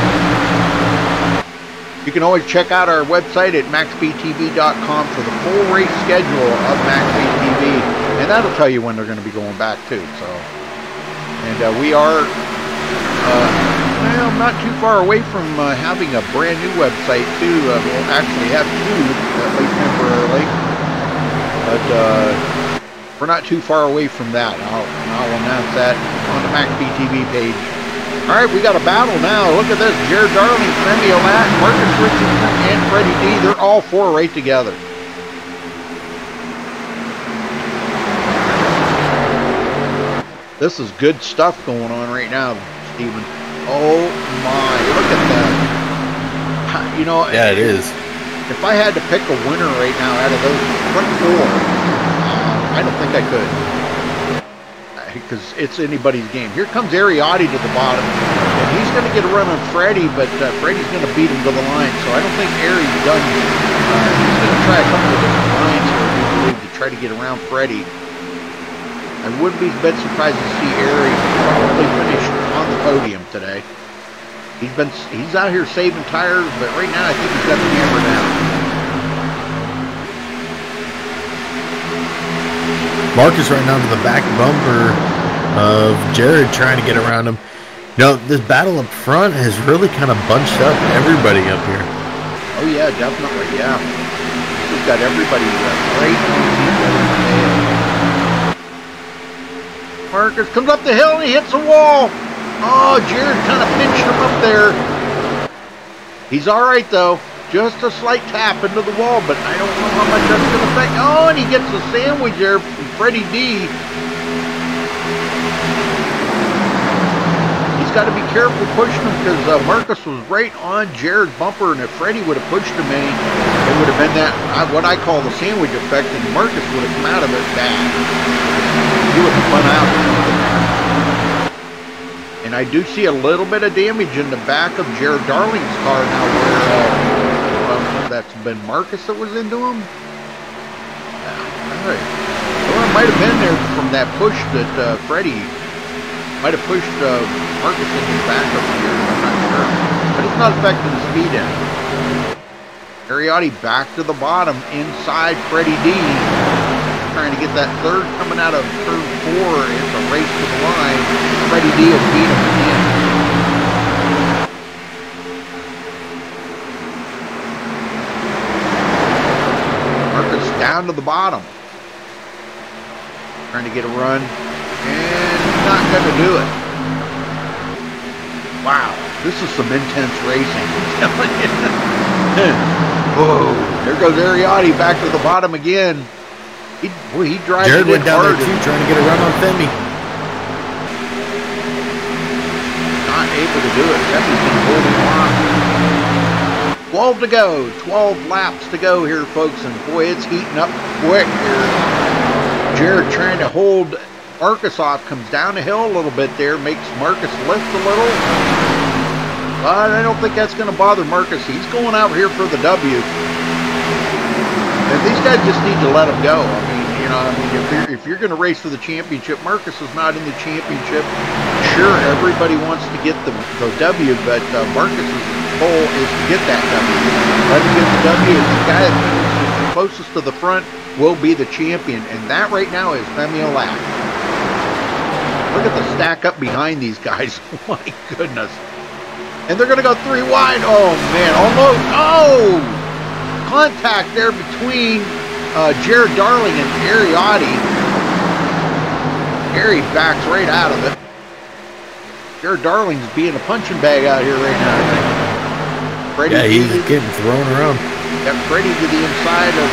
You can always check out our website at MaxSpeedTV.com for the full race schedule of MaxSpeedTV, and that'll tell you when they're going to be going back too. So, and we are well, not too far away from having a brand new website too. We'll actually have two, at least temporarily, but we're not too far away from that. I'll announce that on the MaxSpeedTV page. All right, we got a battle now. Look at this. Jared Darling, Femi, Marcus Richardson, and Freddy D. They're all four right together. This is good stuff going on right now, Steven. Oh, my. Look at that. You know, yeah, it is. If I had to pick a winner right now out of those front four, I don't think I could. Because it's anybody's game. Here comes Ariat to the bottom, and he's going to get a run on Freddy, but Freddy's going to beat him to the line, so I don't think Ari's done. He's going to try a couple of different lines here, we believe, to try to get around Freddy. I wouldn't be a bit surprised to see Ari probably finish on the podium today. He's out here saving tires, but right now I think he's got the hammer down. Marcus right now to the back bumper of Jared trying to get around him. You know, this battle up front has really kind of bunched up everybody up here. Oh yeah, definitely, yeah. He's got everybody right on each other's tail. Marcus comes up the hill and he hits the wall. Oh, Jared kind of pinched him up there. He's all right though. Just a slight tap into the wall, but I don't know how much that's going to affect. Oh, and he gets a sandwich there from Freddy D. He's got to be careful pushing him because Marcus was right on Jared's bumper, and if Freddy would have pushed him any, it would have been that, what I call the sandwich effect, and Marcus would have come out of it bad. He would have spun out. And I do see a little bit of damage in the back of Jared Darling's car now where that's been Marcus that was into him. All right. Well, it might have been there from that push that Freddy might have pushed Marcus into the back up here. I'm not sure. But it's not affecting the speed end. Ariat back to the bottom inside Freddy D. Trying to get that third coming out of turn 4. It's a race to the line. Freddy D will beat him again. Marcus down to the bottom. Trying to get a run. And not going to do it. Wow. This is some intense racing. Whoa. There goes Ariat back to the bottom again. He drives Jared went down hard there too, trying to get a run on Femi. Not able to do it. Femi's been holding on. 12 to go. 12 laps to go here, folks. And boy, it's heating up quick here. Jared trying to hold Marcus off. Comes down the hill a little bit there. Makes Marcus lift a little. But I don't think that's going to bother Marcus. He's going out here for the W. And these guys just need to let him go. I mean, you know, if you're going to race for the championship, Marcus is not in the championship. Sure, everybody wants to get the W, but Marcus's goal is to get that W. Let him get the W. The guy that finishes closest to the front will be the champion, and that right now is Femi. Look at the stack up behind these guys. Oh my goodness. And they're going to go 3 wide. Oh man, almost. Oh! Contact there between Jared Darling and Ariat. Ari backs right out of it. Jared Darling's being a punching bag out here right now, I think. Freddy he's getting thrown around. Got Freddy to the inside of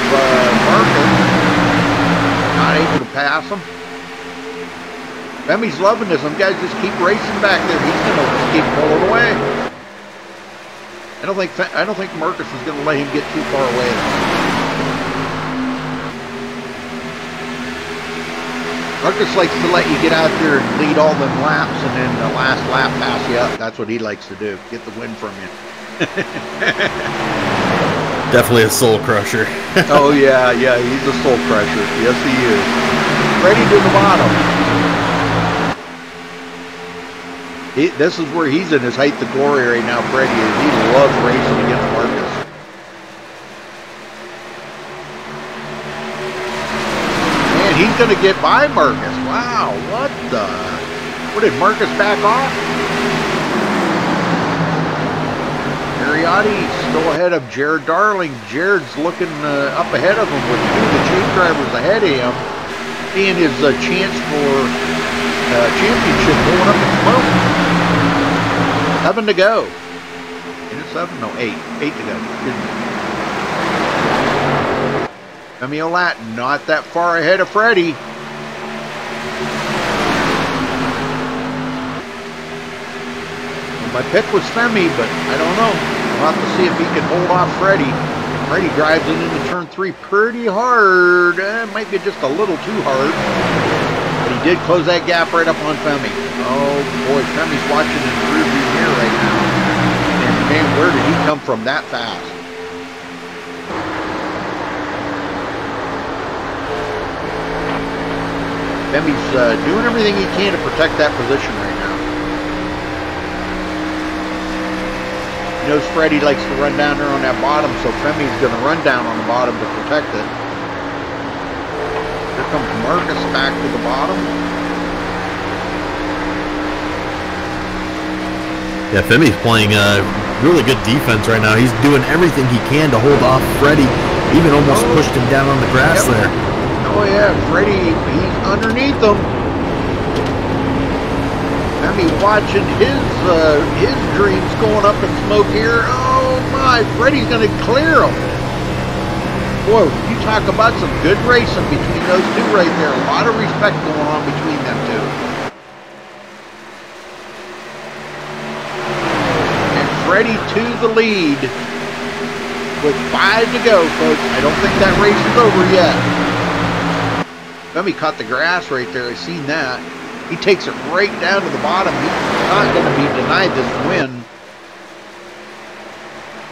Marcus. Not able to pass him. Femi's loving this. Some guys just keep racing back there. He's going to keep pulling away. I don't think Marcus is going to let him get too far away. Marcus likes to let you get out there and lead all them laps, and then the last lap pass you up. That's what he likes to do. Get the win from you. Definitely a soul crusher. Oh, yeah, he's a soul crusher. Yes, he is. Freddy to the bottom. This is where he's in his height of glory right now, Freddy is. He loves racing against Marcus. Man, he's going to get by Marcus. Wow, what the... What, did Marcus back off? Ariat E still ahead of Jared Darling. Jared's looking up ahead of him with two of the chase drivers ahead of him. Seeing his chance for championship going up in smoke. 7 to go. Is it 7? No, 8. 8 to go. Femi Latin not that far ahead of Freddy. My pick was Femi, but I don't know. We'll have to see if he can hold off Freddy. Freddy drives it into turn 3 pretty hard. Might be just a little too hard. But he did close that gap right up on Femi. Oh boy, Femi's watching in the rearview mirror right now. And man, where did he come from that fast? Femi's doing everything he can to protect that position right now. He knows Freddy likes to run down there on that bottom, so Femi's going to run down on the bottom to protect it. Here comes Marcus back to the bottom. Yeah, Femi's playing really good defense right now. He's doing everything he can to hold off Freddy. Even almost pushed him down on the grass there. Oh yeah, Freddy, he's underneath him. Femi watching his dreams going up in smoke here. Oh my, Freddy's going to clear him. Boy, you talk about some good racing between those two right there. A lot of respect going on between them two. And Freddy to the lead with 5 to go, folks. I don't think that race is over yet. Femi caught the grass right there. I seen that. He takes it right down to the bottom. He's not going to be denied this win.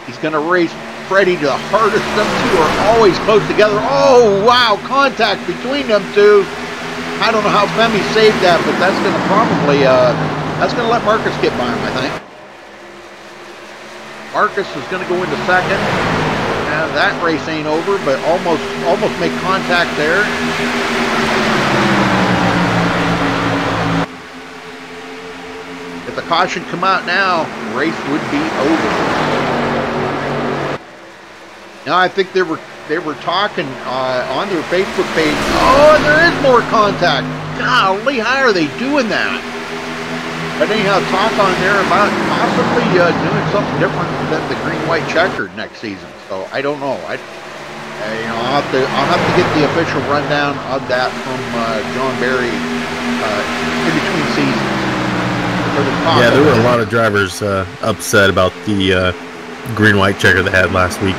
He's going to race Freddy to the hardest. Them two are always close together. Oh, wow. Contact between them two. I don't know how Femi saved that, but that's going to probably, that's going to let Marcus get by him, I think. Marcus is going to go into second. That race ain't over, but almost make contact there. If the caution come out now, the race would be over. Now I think they were talking on their Facebook page. Oh, and there is more contact. Golly, how are they doing that? But anyhow, talk on there about possibly doing something different than the green-white checkered next season. So I don't know. I'll have to get the official rundown of that from John Barry in between seasons. Yeah, there were a lot of drivers upset about the green-white checker they had last week.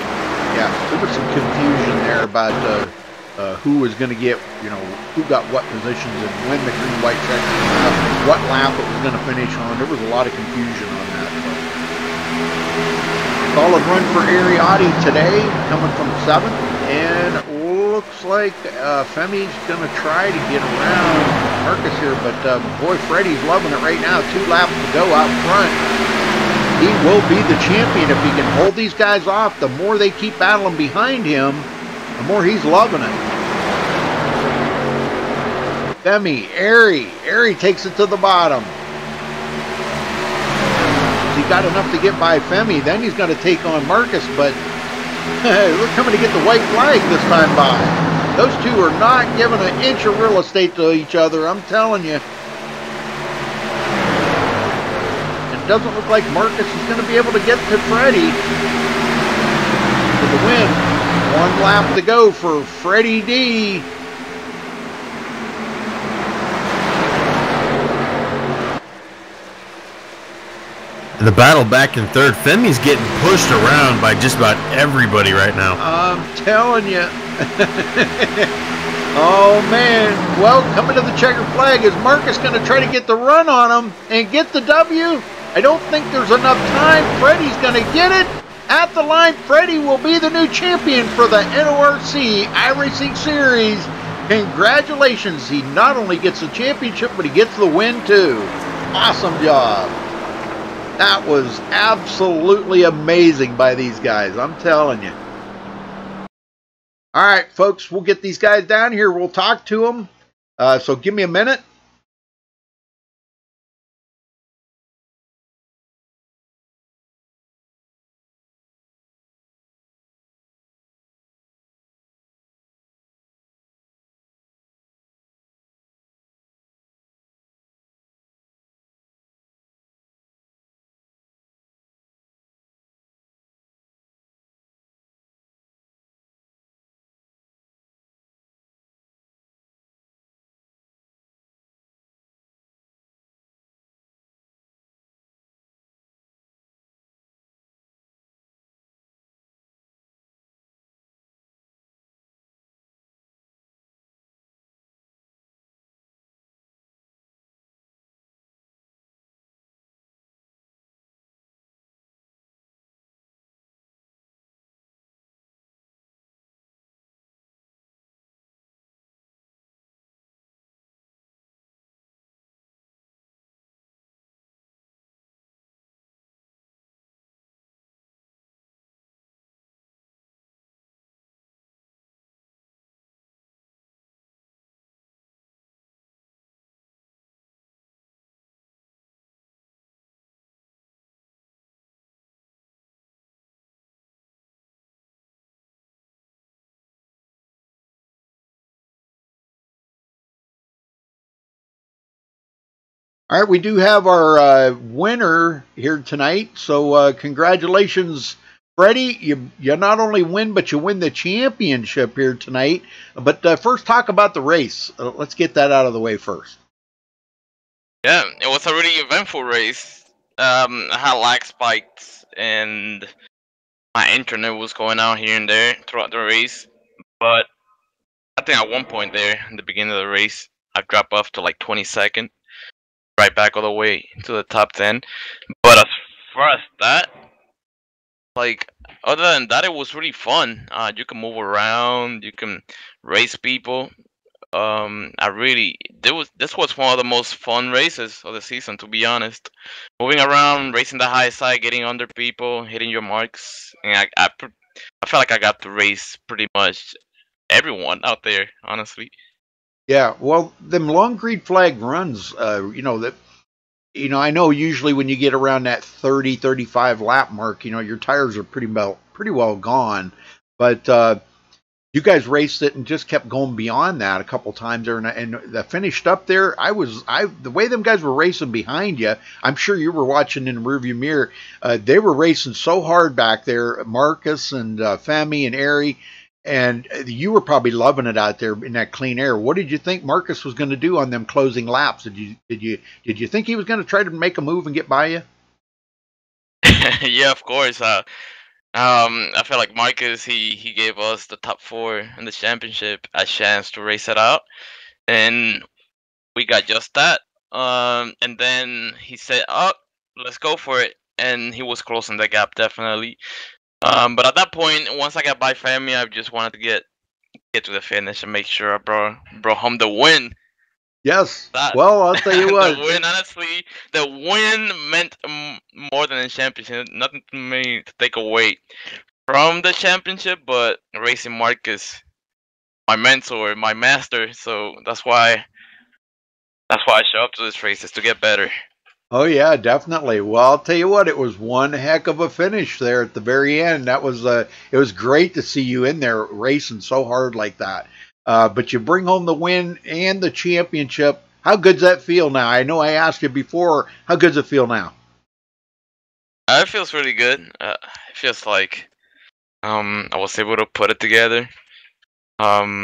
Yeah, there was some confusion there about who was going to get, who got what positions and when the green-white checker came out, what lap it was going to finish on. There was a lot of confusion on that. Solid run for Ariat E today, coming from 7th, and looks like Femi's going to try to get around Marcus here, but boy, Freddy's loving it right now. 2 laps to go out front. He will be the champion if he can hold these guys off. The more they keep battling behind him, the more he's loving it. Femi, Ari takes it to the bottom. He got enough to get by Femi, then he's going to take on Marcus, but we're coming to get the white flag this time by. Those two are not giving an inch of real estate to each other, I'm telling you. It doesn't look like Marcus is going to be able to get to Freddy for the win. 1 lap to go for Freddy D. And the battle back in 3rd, Femi's getting pushed around by just about everybody right now. I'm telling you. Oh, man. Well, coming to the checkered flag, is Marcus going to try to get the run on him and get the W? I don't think there's enough time. Freddy's going to get it. At the line, Freddy will be the new champion for the NORC iRacing Series. Congratulations. He not only gets the championship, but he gets the win too. Awesome job. That was absolutely amazing by these guys, I'm telling you. All right, folks, we'll get these guys down here. We'll talk to them. So give me a minute. All right, we do have our winner here tonight. So congratulations, Freddie. You not only win, but you win the championship here tonight. But first, talk about the race. Let's get that out of the way first. Yeah, it was a really eventful race. I had lag spikes and my internet was going out here and there throughout the race. But I think at one point there, in the beginning of the race, I dropped off to like 22nd. Right back all the way to the top 10. But as far as that, like, other than that, it was really fun. You can move around, you can race people. This was one of the most fun races of the season, to be honest. Moving around, racing the high side, getting under people, hitting your marks, and I felt like I got to race pretty much everyone out there, honestly. Yeah, well, them long green flag runs, I know usually when you get around that 30, 35 lap mark, your tires are pretty well gone. But you guys raced it and just kept going beyond that a couple times there, and the finished up there. The way them guys were racing behind you, I'm sure you were watching in the rearview mirror. They were racing so hard back there, Marcus and Femi and Ari. And you were probably loving it out there in that clean air. What did you think Marcus was going to do on them closing laps? Did you think he was going to try to make a move and get by you? Yeah, of course. I feel like Marcus he gave us the top 4 in the championship a chance to race it out, and we got just that. And then he said, "Oh, let's go for it," and he was closing the gap definitely. But at that point, once I got by Femi, I just wanted to get to the finish and make sure I brought home the win. Yes. Well, I'll tell you what. The win, honestly, the win meant more than a championship. Nothing to me to take away from the championship, but racing Marcus, my mentor, my master. So that's why I show up to this race, is to get better. Oh yeah, definitely. Well, I'll tell you what, it was one heck of a finish there at the very end. It was great to see you in there racing so hard like that. But you bring home the win and the championship. How good's that feel now? I know I asked you before. How good's it feel now? It feels really good. It feels like I was able to put it together. That's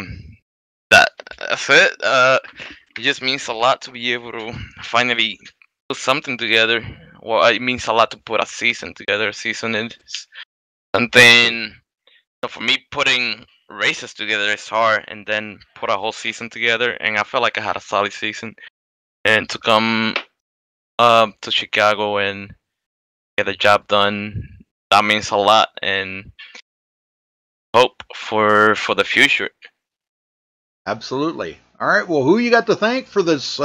it. It just means a lot to be able to finally put something together. Well, it means a lot to put a season together. A season is something, for me, putting races together is hard, and then put a whole season together. And I felt like I had a solid season. And to come to Chicago and get the job done that means a lot, and hope for the future. Absolutely. All right. Well, who you got to thank for this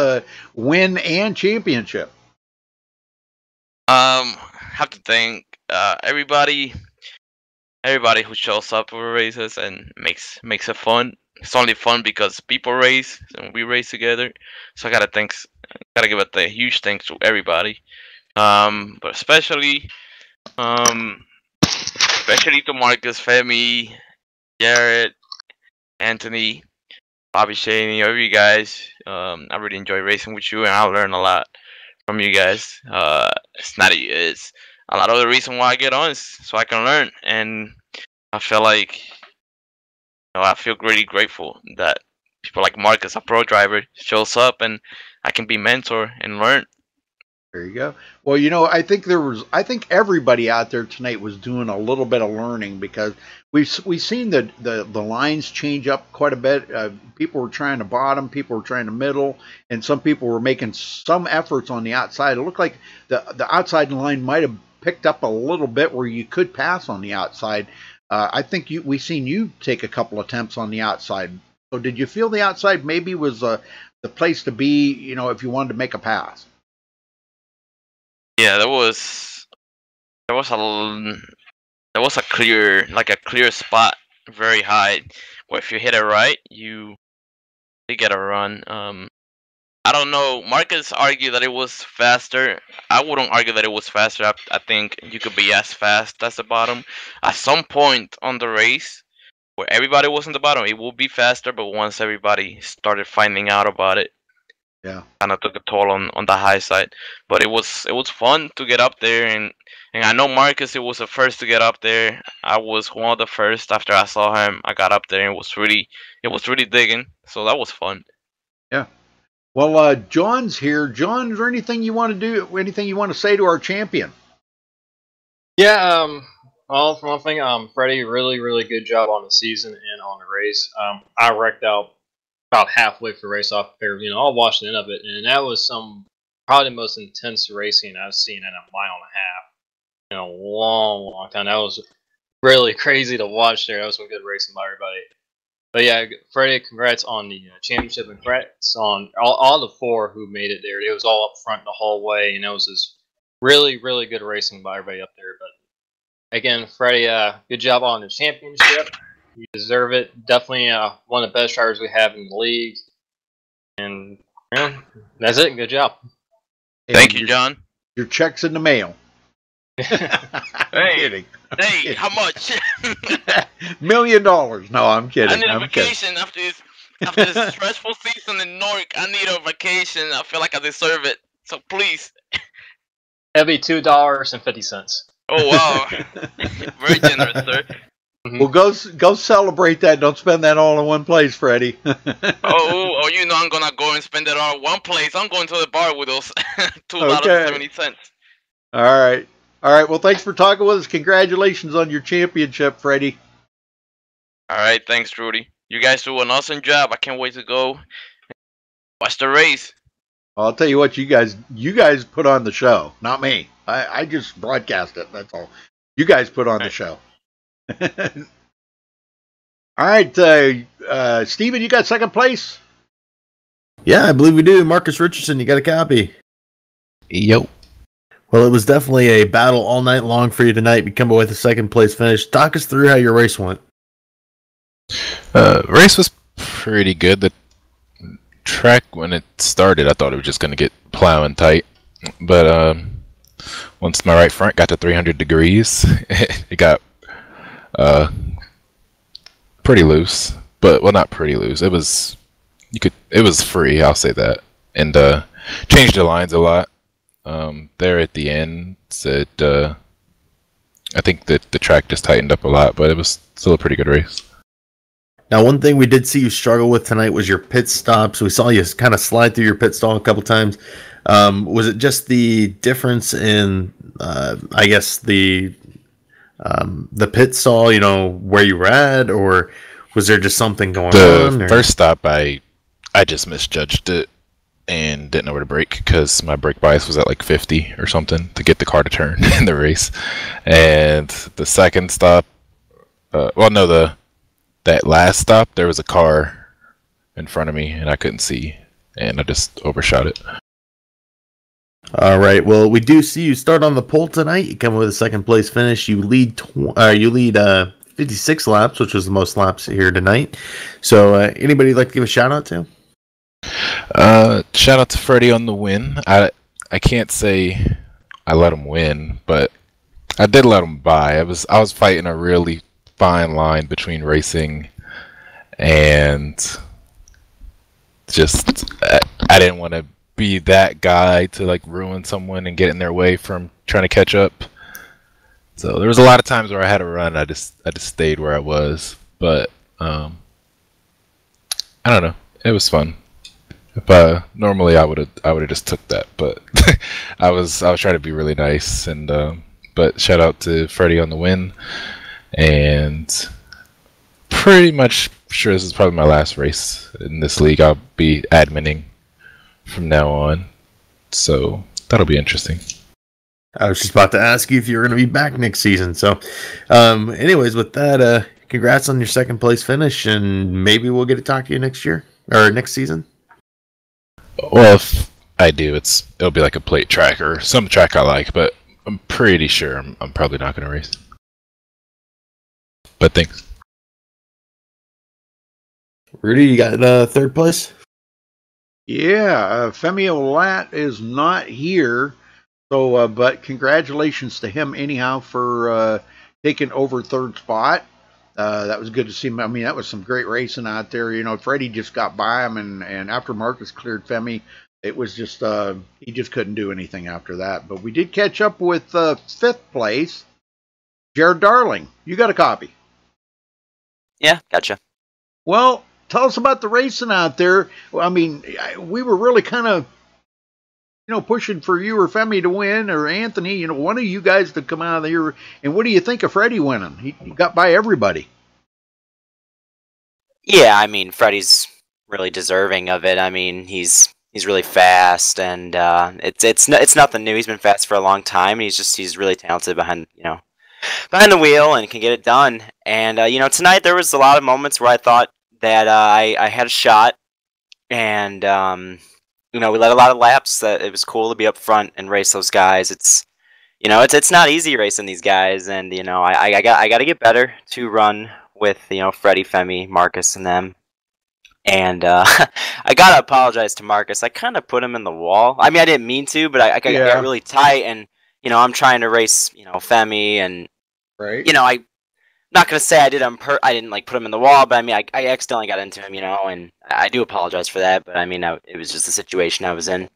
win and championship? Have to thank everybody who shows up for races and makes it fun. It's only fun because people race and we race together. So I gotta give a huge thanks to everybody. But especially to Marcus, Femi, Jared, Anthony, Bobby, Shaney, all of you guys. I really enjoy racing with you, and I learn a lot from you guys. It's a lot of the reason why I get on is so I can learn, and I feel like I feel really grateful that people like Marcus, a pro driver, shows up, and I can be mentor and learn. There you go. Well, I think everybody out there tonight was doing a little bit of learning, because we've seen the lines change up quite a bit. People were trying to bottom, people were trying to middle, and some people were making some efforts on the outside. It looked like the outside line might have picked up a little bit where you could pass on the outside. I think we seen you take a couple attempts on the outside. So did you feel the outside maybe was the place to be, if you wanted to make a pass? Yeah, there was a clear spot very high where if you hit it right, you get a run. I don't know. Marcus argued that it was faster. I wouldn't argue that it was faster. I think you could be as fast as the bottom. At some point on the race, where everybody was in the bottom, it will be faster. But once everybody started finding out about it, yeah, kind of took a toll on the high side. But it was fun to get up there, and I know Marcus, it was the first to get up there. I was one of the first. After I saw him, I got up there, and it was really digging. So that was fun. Yeah. Well, John's here. John, is there anything you want to do? Anything you want to say to our champion? Yeah. Well, for one thing, Freddy, really, really good job on the season and on the race. I wrecked out about halfway for race off there. I watched the end of it, and that was probably the most intense racing I've seen in a mile and a half in a long, long time. That was really crazy to watch there. That was some good racing by everybody. But yeah, Freddie, congrats on the championship, and congrats on all the four who made it there. It was all up front the whole way, and it was just really, really good racing by everybody up there. But again, Freddie, good job on the championship. You deserve it. Definitely one of the best drivers we have in the league. And that's it. Good job. Thank you, John. Your check's in the mail. Hey, kidding. Hey, how much? $1 million. No, I'm kidding. I need a I'm vacation kidding. after this stressful season in Newark. I need a vacation. I feel like I deserve it. So please. It'll be $2.50. Oh wow, very generous, sir. Well, go celebrate that. Don't spend that all in one place, Freddie. oh, I'm gonna go and spend it all in one place. I'm going to the bar with those $2.70. All right. Well, thanks for talking with us. Congratulations on your championship, Freddie. All right, thanks, Rudy. You guys do an awesome job. I can't wait to go watch the race. I'll tell you what, you guys put on the show, not me. I just broadcast it. That's all. You guys put on the show. All right, Steven, you got second place? Yeah, I believe we do. Marcus Richardson, you got a copy? Yo. Well, it was definitely a battle all night long for you tonight. You come away with a second place finish. Talk us through how your race went. Race was pretty good. The track, when it started, I thought it was just going to get plowing tight. But once my right front got to 300 degrees, it got pretty loose. But, well, not pretty loose. It was free, I'll say that. And changed the lines a lot. There at the end, I think that the track just tightened up a lot, but it was still a pretty good race. Now, one thing we did see you struggle with tonight was your pit stops. We saw you kind of slide through your pit stall a couple times. Was it just the difference in, I guess, the pit stall, where you were at, or was there just something going on? The first stop, I just misjudged it, and didn't know where to brake because my brake bias was at like 50 or something to get the car to turn in the race. And the second stop, that last stop, there was a car in front of me and I couldn't see, and I just overshot it. All right. Well, we do see you start on the pole tonight. You come with a second place finish. You lead 56 laps, which was the most laps here tonight. So, anybody you'd like to give a shout out to? Shout out to Freddy on the win. I can't say I let him win, but I did let him by. I was fighting a really fine line between racing and just I didn't want to be that guy to like ruin someone and get in their way from trying to catch up. So there was a lot of times where I had to run. I just stayed where I was, but I don't know. It was fun. If normally I would have just took that, but I was trying to be really nice, and but shout out to Freddy on the win, and pretty much sure this is probably my last race in this league. I'll be adminning from now on, so that'll be interesting. I was just about to ask you if you're going to be back next season. So, anyways, with that, congrats on your second place finish, and maybe we'll get to talk to you next year or next season. Well, if I do, it'll be like a plate track or some track I like, but I'm pretty sure I'm probably not going to race. But thanks. Rudy, you got third place? Yeah, Femi Olat is not here, so but congratulations to him anyhow for taking over third spot. That was good to see him. I mean, that was some great racing out there. You know, Freddie just got by him, and after Marcus cleared Femi, it was just he just couldn't do anything after that. But we did catch up with fifth place, Jared Darling. You got a copy? Yeah, gotcha. Well, tell us about the racing out there. I mean, we were really kind of, pushing for you or Femi to win, or Anthony, one of you guys to come out of there. And what do you think of Freddie winning? He got by everybody. Yeah, I mean, Freddie's really deserving of it. I mean, he's really fast, and it's nothing new. He's been fast for a long time, and he's really talented behind the wheel and can get it done. And tonight there was a lot of moments where I thought that I had a shot, and we led a lot of laps. That it was cool to be up front and race those guys. It's not easy racing these guys, and I got to get better to run with Freddie, Femi, Marcus, and them. And I gotta apologize to Marcus. I kind of put him in the wall. I mean, I didn't mean to, but I got really tight, and I'm trying to race Femi, and right. I'm not gonna say I didn't like put him in the wall, but I mean I accidentally got into him, and I do apologize for that. But I mean it was just the situation I was in,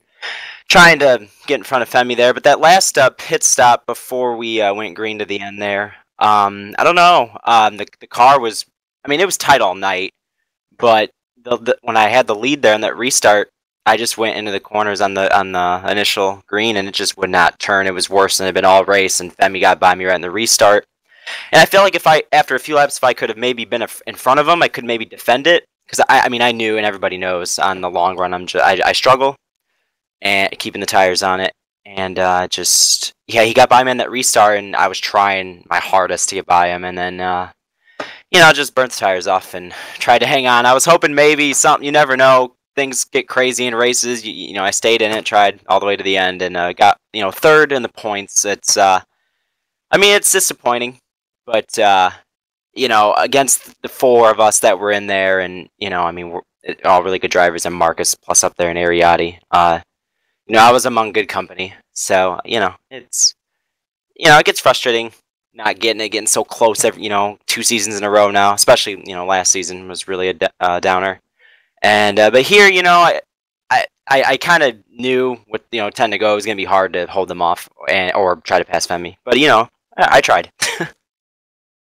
trying to get in front of Femi there. But that last pit stop before we went green to the end there, I don't know. The car was, I mean, it was tight all night, but when I had the lead there in that restart, I just went into the corners on the initial green, and it just would not turn. It was worse than it had been all race, and Femi got by me right in the restart. And I feel like after a few laps, if I could have maybe been in front of him, I could maybe defend it. Because I mean, I knew, and everybody knows, on the long run, I struggle and keeping the tires on it. And he got by me in that restart, and I was trying my hardest to get by him, and then just burnt the tires off and tried to hang on. I was hoping maybe something. You never know. Things get crazy in races. I stayed in it, tried all the way to the end, and got third in the points. It's it's disappointing. But, against the four of us that were in there, and, we're all really good drivers, and Marcus plus up there in Ariat E, I was among good company. So, it gets frustrating not getting so close every, 2 seasons in a row now, especially, last season was really a downer. And, but here, I kind of knew with, 10 to go, it was going to be hard to hold them off or try to pass Femi. But, I tried.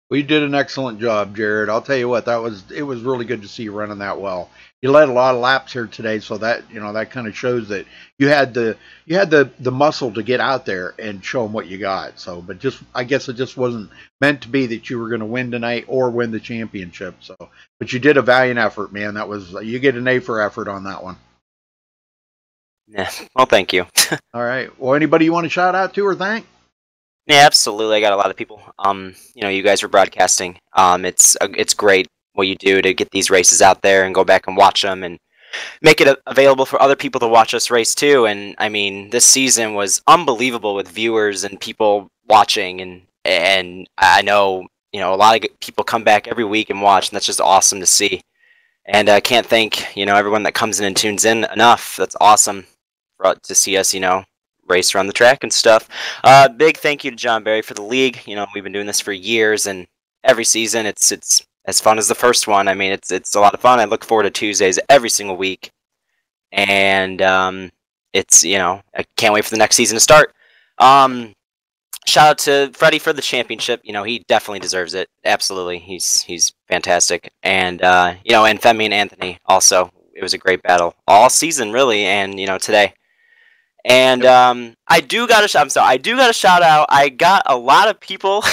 Well, you did an excellent job, Jared. I'll tell you what, it was really good to see you running that well. You led a lot of laps here today, so that that kind of shows that you had the muscle to get out there and show them what you got. So, but I guess it just wasn't meant to be that you were going to win tonight or win the championship. So, but you did a valiant effort, man. You get an A for effort on that one. Yeah. Well, thank you. All right. Well, anybody you want to shout out to or thank? Yeah, absolutely. I got a lot of people. You guys were broadcasting. It's great what you do to get these races out there and go back and watch them and make it available for other people to watch us race too. And I mean, this season was unbelievable with viewers and people watching, and I know a lot of people come back every week and watch, and that's just awesome to see. And I can't thank everyone that comes in and tunes in enough. That's awesome to see us race around the track and stuff. Big thank you to John Barry for the league. We've been doing this for years, and every season it's as fun as the first one. I mean, it's a lot of fun. I look forward to Tuesdays every single week, and I can't wait for the next season to start. Shout out to Freddy for the championship. He definitely deserves it. Absolutely, he's fantastic. And and Femi and Anthony also. It was a great battle all season, really, and today. And I do got to shout out. I got a lot of people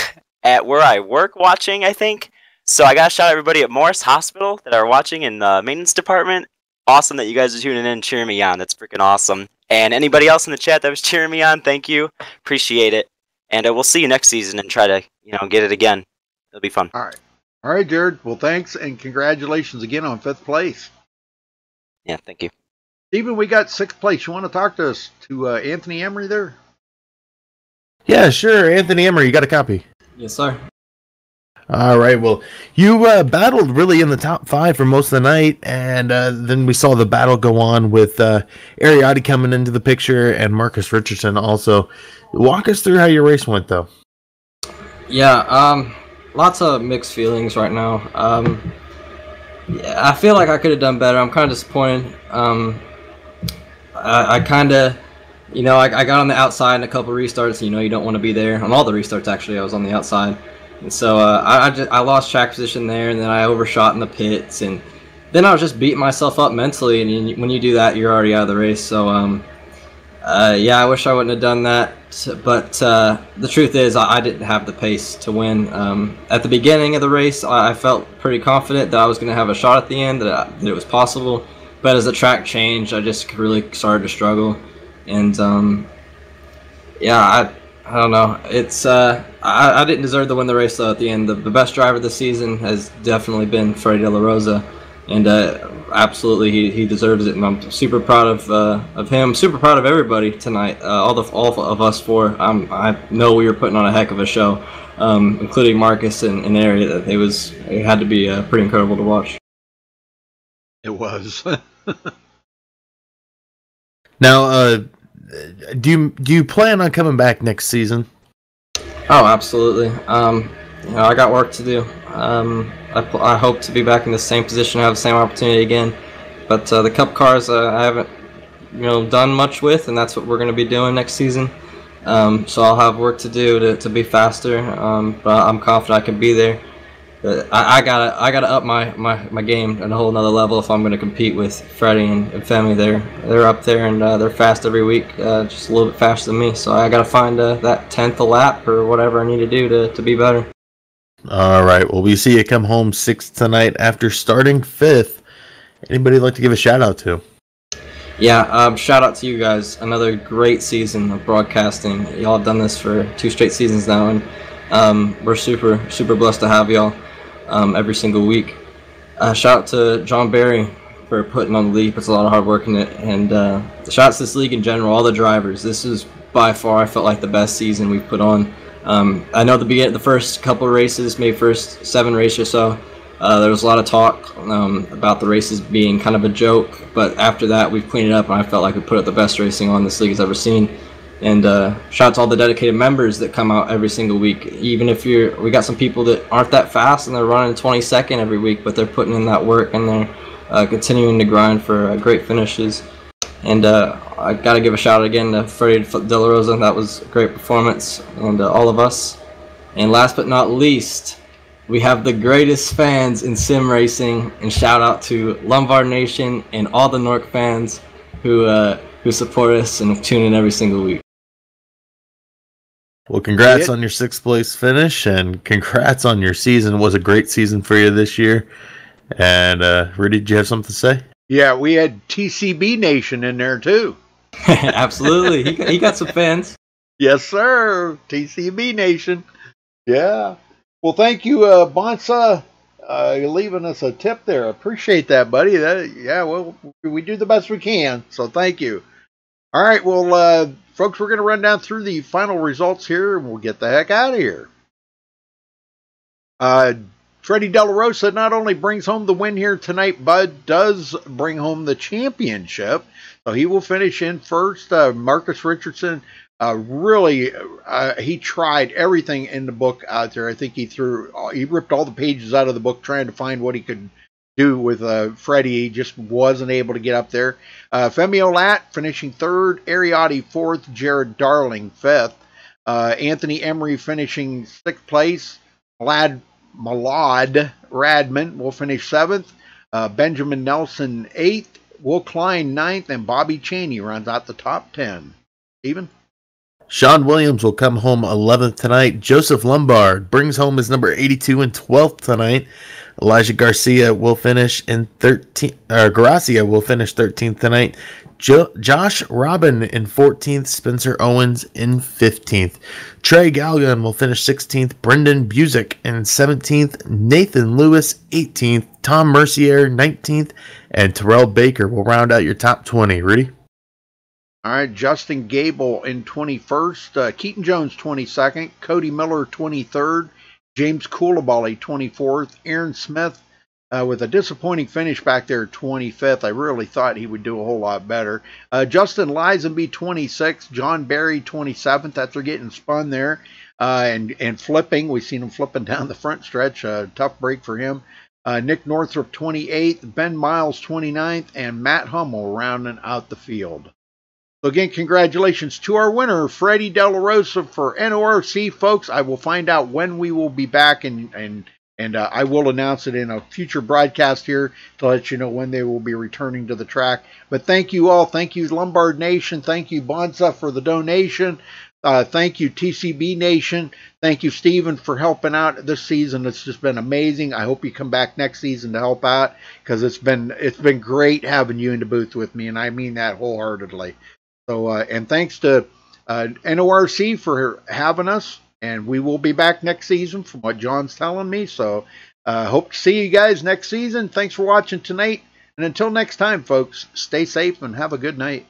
at where I work watching, I think. So I got to shout out everybody at Morris Hospital that are watching in the maintenance department. Awesome that you guys are tuning in and cheering me on. That's freaking awesome. And anybody else in the chat that was cheering me on, thank you. Appreciate it. And we'll see you next season and try to, get it again. It'll be fun. All right, Jared. Well, thanks and congratulations again on 5th place. Yeah, thank you. Steven, we got 6th place. You want to talk to us to Anthony Emery there? Yeah, sure. Anthony Emery, you got a copy? Yes, sir. All right. Well, you battled really in the top 5 for most of the night, and then we saw the battle go on with Ariat E coming into the picture and Marcus Richardson also. Walk us through how your race went, though. Yeah, lots of mixed feelings right now. Yeah, I feel like I could have done better. I'm kind of disappointed. I kind of, I got on the outside in a couple restarts. You don't want to be there. On all the restarts, actually, I was on the outside. And so I lost track position there, and then I overshot in the pits. And then I was just beating myself up mentally. And when you do that, you're already out of the race. So, yeah, I wish I wouldn't have done that. But the truth is, I didn't have the pace to win. At the beginning of the race, I felt pretty confident that I was going to have a shot at the end, that it was possible. But as the track changed, I just really started to struggle. And, yeah, I don't know. It's I didn't deserve to win the race, though, at the end. The best driver this season has definitely been Freddy De La Rosa. And absolutely, he deserves it, and I'm super proud of him. Super proud of everybody tonight. All of us four. I know we were putting on a heck of a show, including Marcus and Ariat. It had to be pretty incredible to watch. It was. Now, do you plan on coming back next season? Oh, absolutely. I got work to do. I hope to be back in the same position, have the same opportunity again. But the Cup cars I haven't done much with, and that's what we're going to be doing next season. So I'll have work to do to be faster. But I'm confident I can be there. But I gotta up my game at a whole nother level if I'm going to compete with Freddy and Femi. They're up there, and they're fast every week, just a little bit faster than me. So I got to find that 10th a lap or whatever I need to do to be better. All right. Well, we see you come home 6th tonight after starting 5th. Anybody like to give a shout out to? Yeah, shout out to you guys. Another great season of broadcasting. Y'all have done this for 2 straight seasons now, and we're super blessed to have y'all every single week. Shout out to John Barry for putting on the league. Puts a lot of hard work in it, and shout out to this league in general, all the drivers. This is by far, I felt like, the best season we've put on. I know the first couple of races, maybe first 7 races or so, there was a lot of talk about the races being kind of a joke, but after that we've cleaned it up, and I felt like we put up the best racing on this league has ever seen. And shout out to all the dedicated members that come out every single week. Even if we got some people that aren't that fast and they're running 22nd every week, but they're putting in that work and they're continuing to grind for great finishes. And I got to give a shout out again to Freddy De La Rosa. That was a great performance, and all of us. And last but not least, we have the greatest fans in sim racing, and shout out to Lombard Nation and all the Nork fans who support us and tune in every single week. Well, congrats on your 6th place finish, and congrats on your season. It was a great season for you this year. And Rudy, did you have something to say? Yeah, we had TCB Nation in there too. Absolutely, he got some fans. Yes, sir. TCB Nation. Yeah. Well, thank you, Bonsa, leaving us a tip there. Appreciate that, buddy. Well, we do the best we can, so thank you. All right, well, folks, we're going to run down through the final results here, and we'll get the heck out of here. Freddy De La Rosa not only brings home the win here tonight, but does bring home the championship. So he will finish in first. Marcus Richardson, really, he tried everything in the book out there. I think he ripped all the pages out of the book trying to find what he could do with Freddy. He just wasn't able to get up there. Femi Olat finishing third. Ariat E fourth. Jared Darling fifth. Anthony Emery finishing sixth place. Malad Radman will finish seventh. Benjamin Nelson eighth. Will Klein ninth. And Bobby Cheney rounds out the top 10. Steven? Sean Williams will come home 11th tonight. Joseph Lombard brings home his number 82 and 12th tonight. Elijah Garcia will finish in 13th. Gracia will finish 13th tonight. Josh Robin in 14th. Spencer Owens in 15th. Trey Galgan will finish 16th. Brendan Busick in 17th. Nathan Lewis 18th. Tom Mercier 19th. And Terrell Baker will round out your top 20. Rudy? All right, Justin Gable in 21st. Keaton Jones 22nd. Cody Miller 23rd. James Koulibaly 24th. Aaron Smith with a disappointing finish back there 25th. I really thought he would do a whole lot better. Justin Lisenby 26th. John Barry 27th after getting spun there and flipping. We've seen him flipping down the front stretch. Tough break for him. Nick Northrup 28th. Ben Miles 29th. And Matt Hummel rounding out the field. So again, congratulations to our winner, Freddy De La Rosa for NORC, folks. I will find out when we will be back, and I will announce it in a future broadcast here to let you know when they will be returning to the track. But thank you all. Thank you, Lombard Nation. Thank you, Bonsa, for the donation. Thank you, TCB Nation. Thank you, Steven, for helping out this season. It's just been amazing. I hope you come back next season to help out, because it's been great having you in the booth with me, and I mean that wholeheartedly. So, and thanks to NORC for having us, and we will be back next season from what John's telling me. So, hope to see you guys next season. Thanks for watching tonight, and until next time, folks, stay safe and have a good night.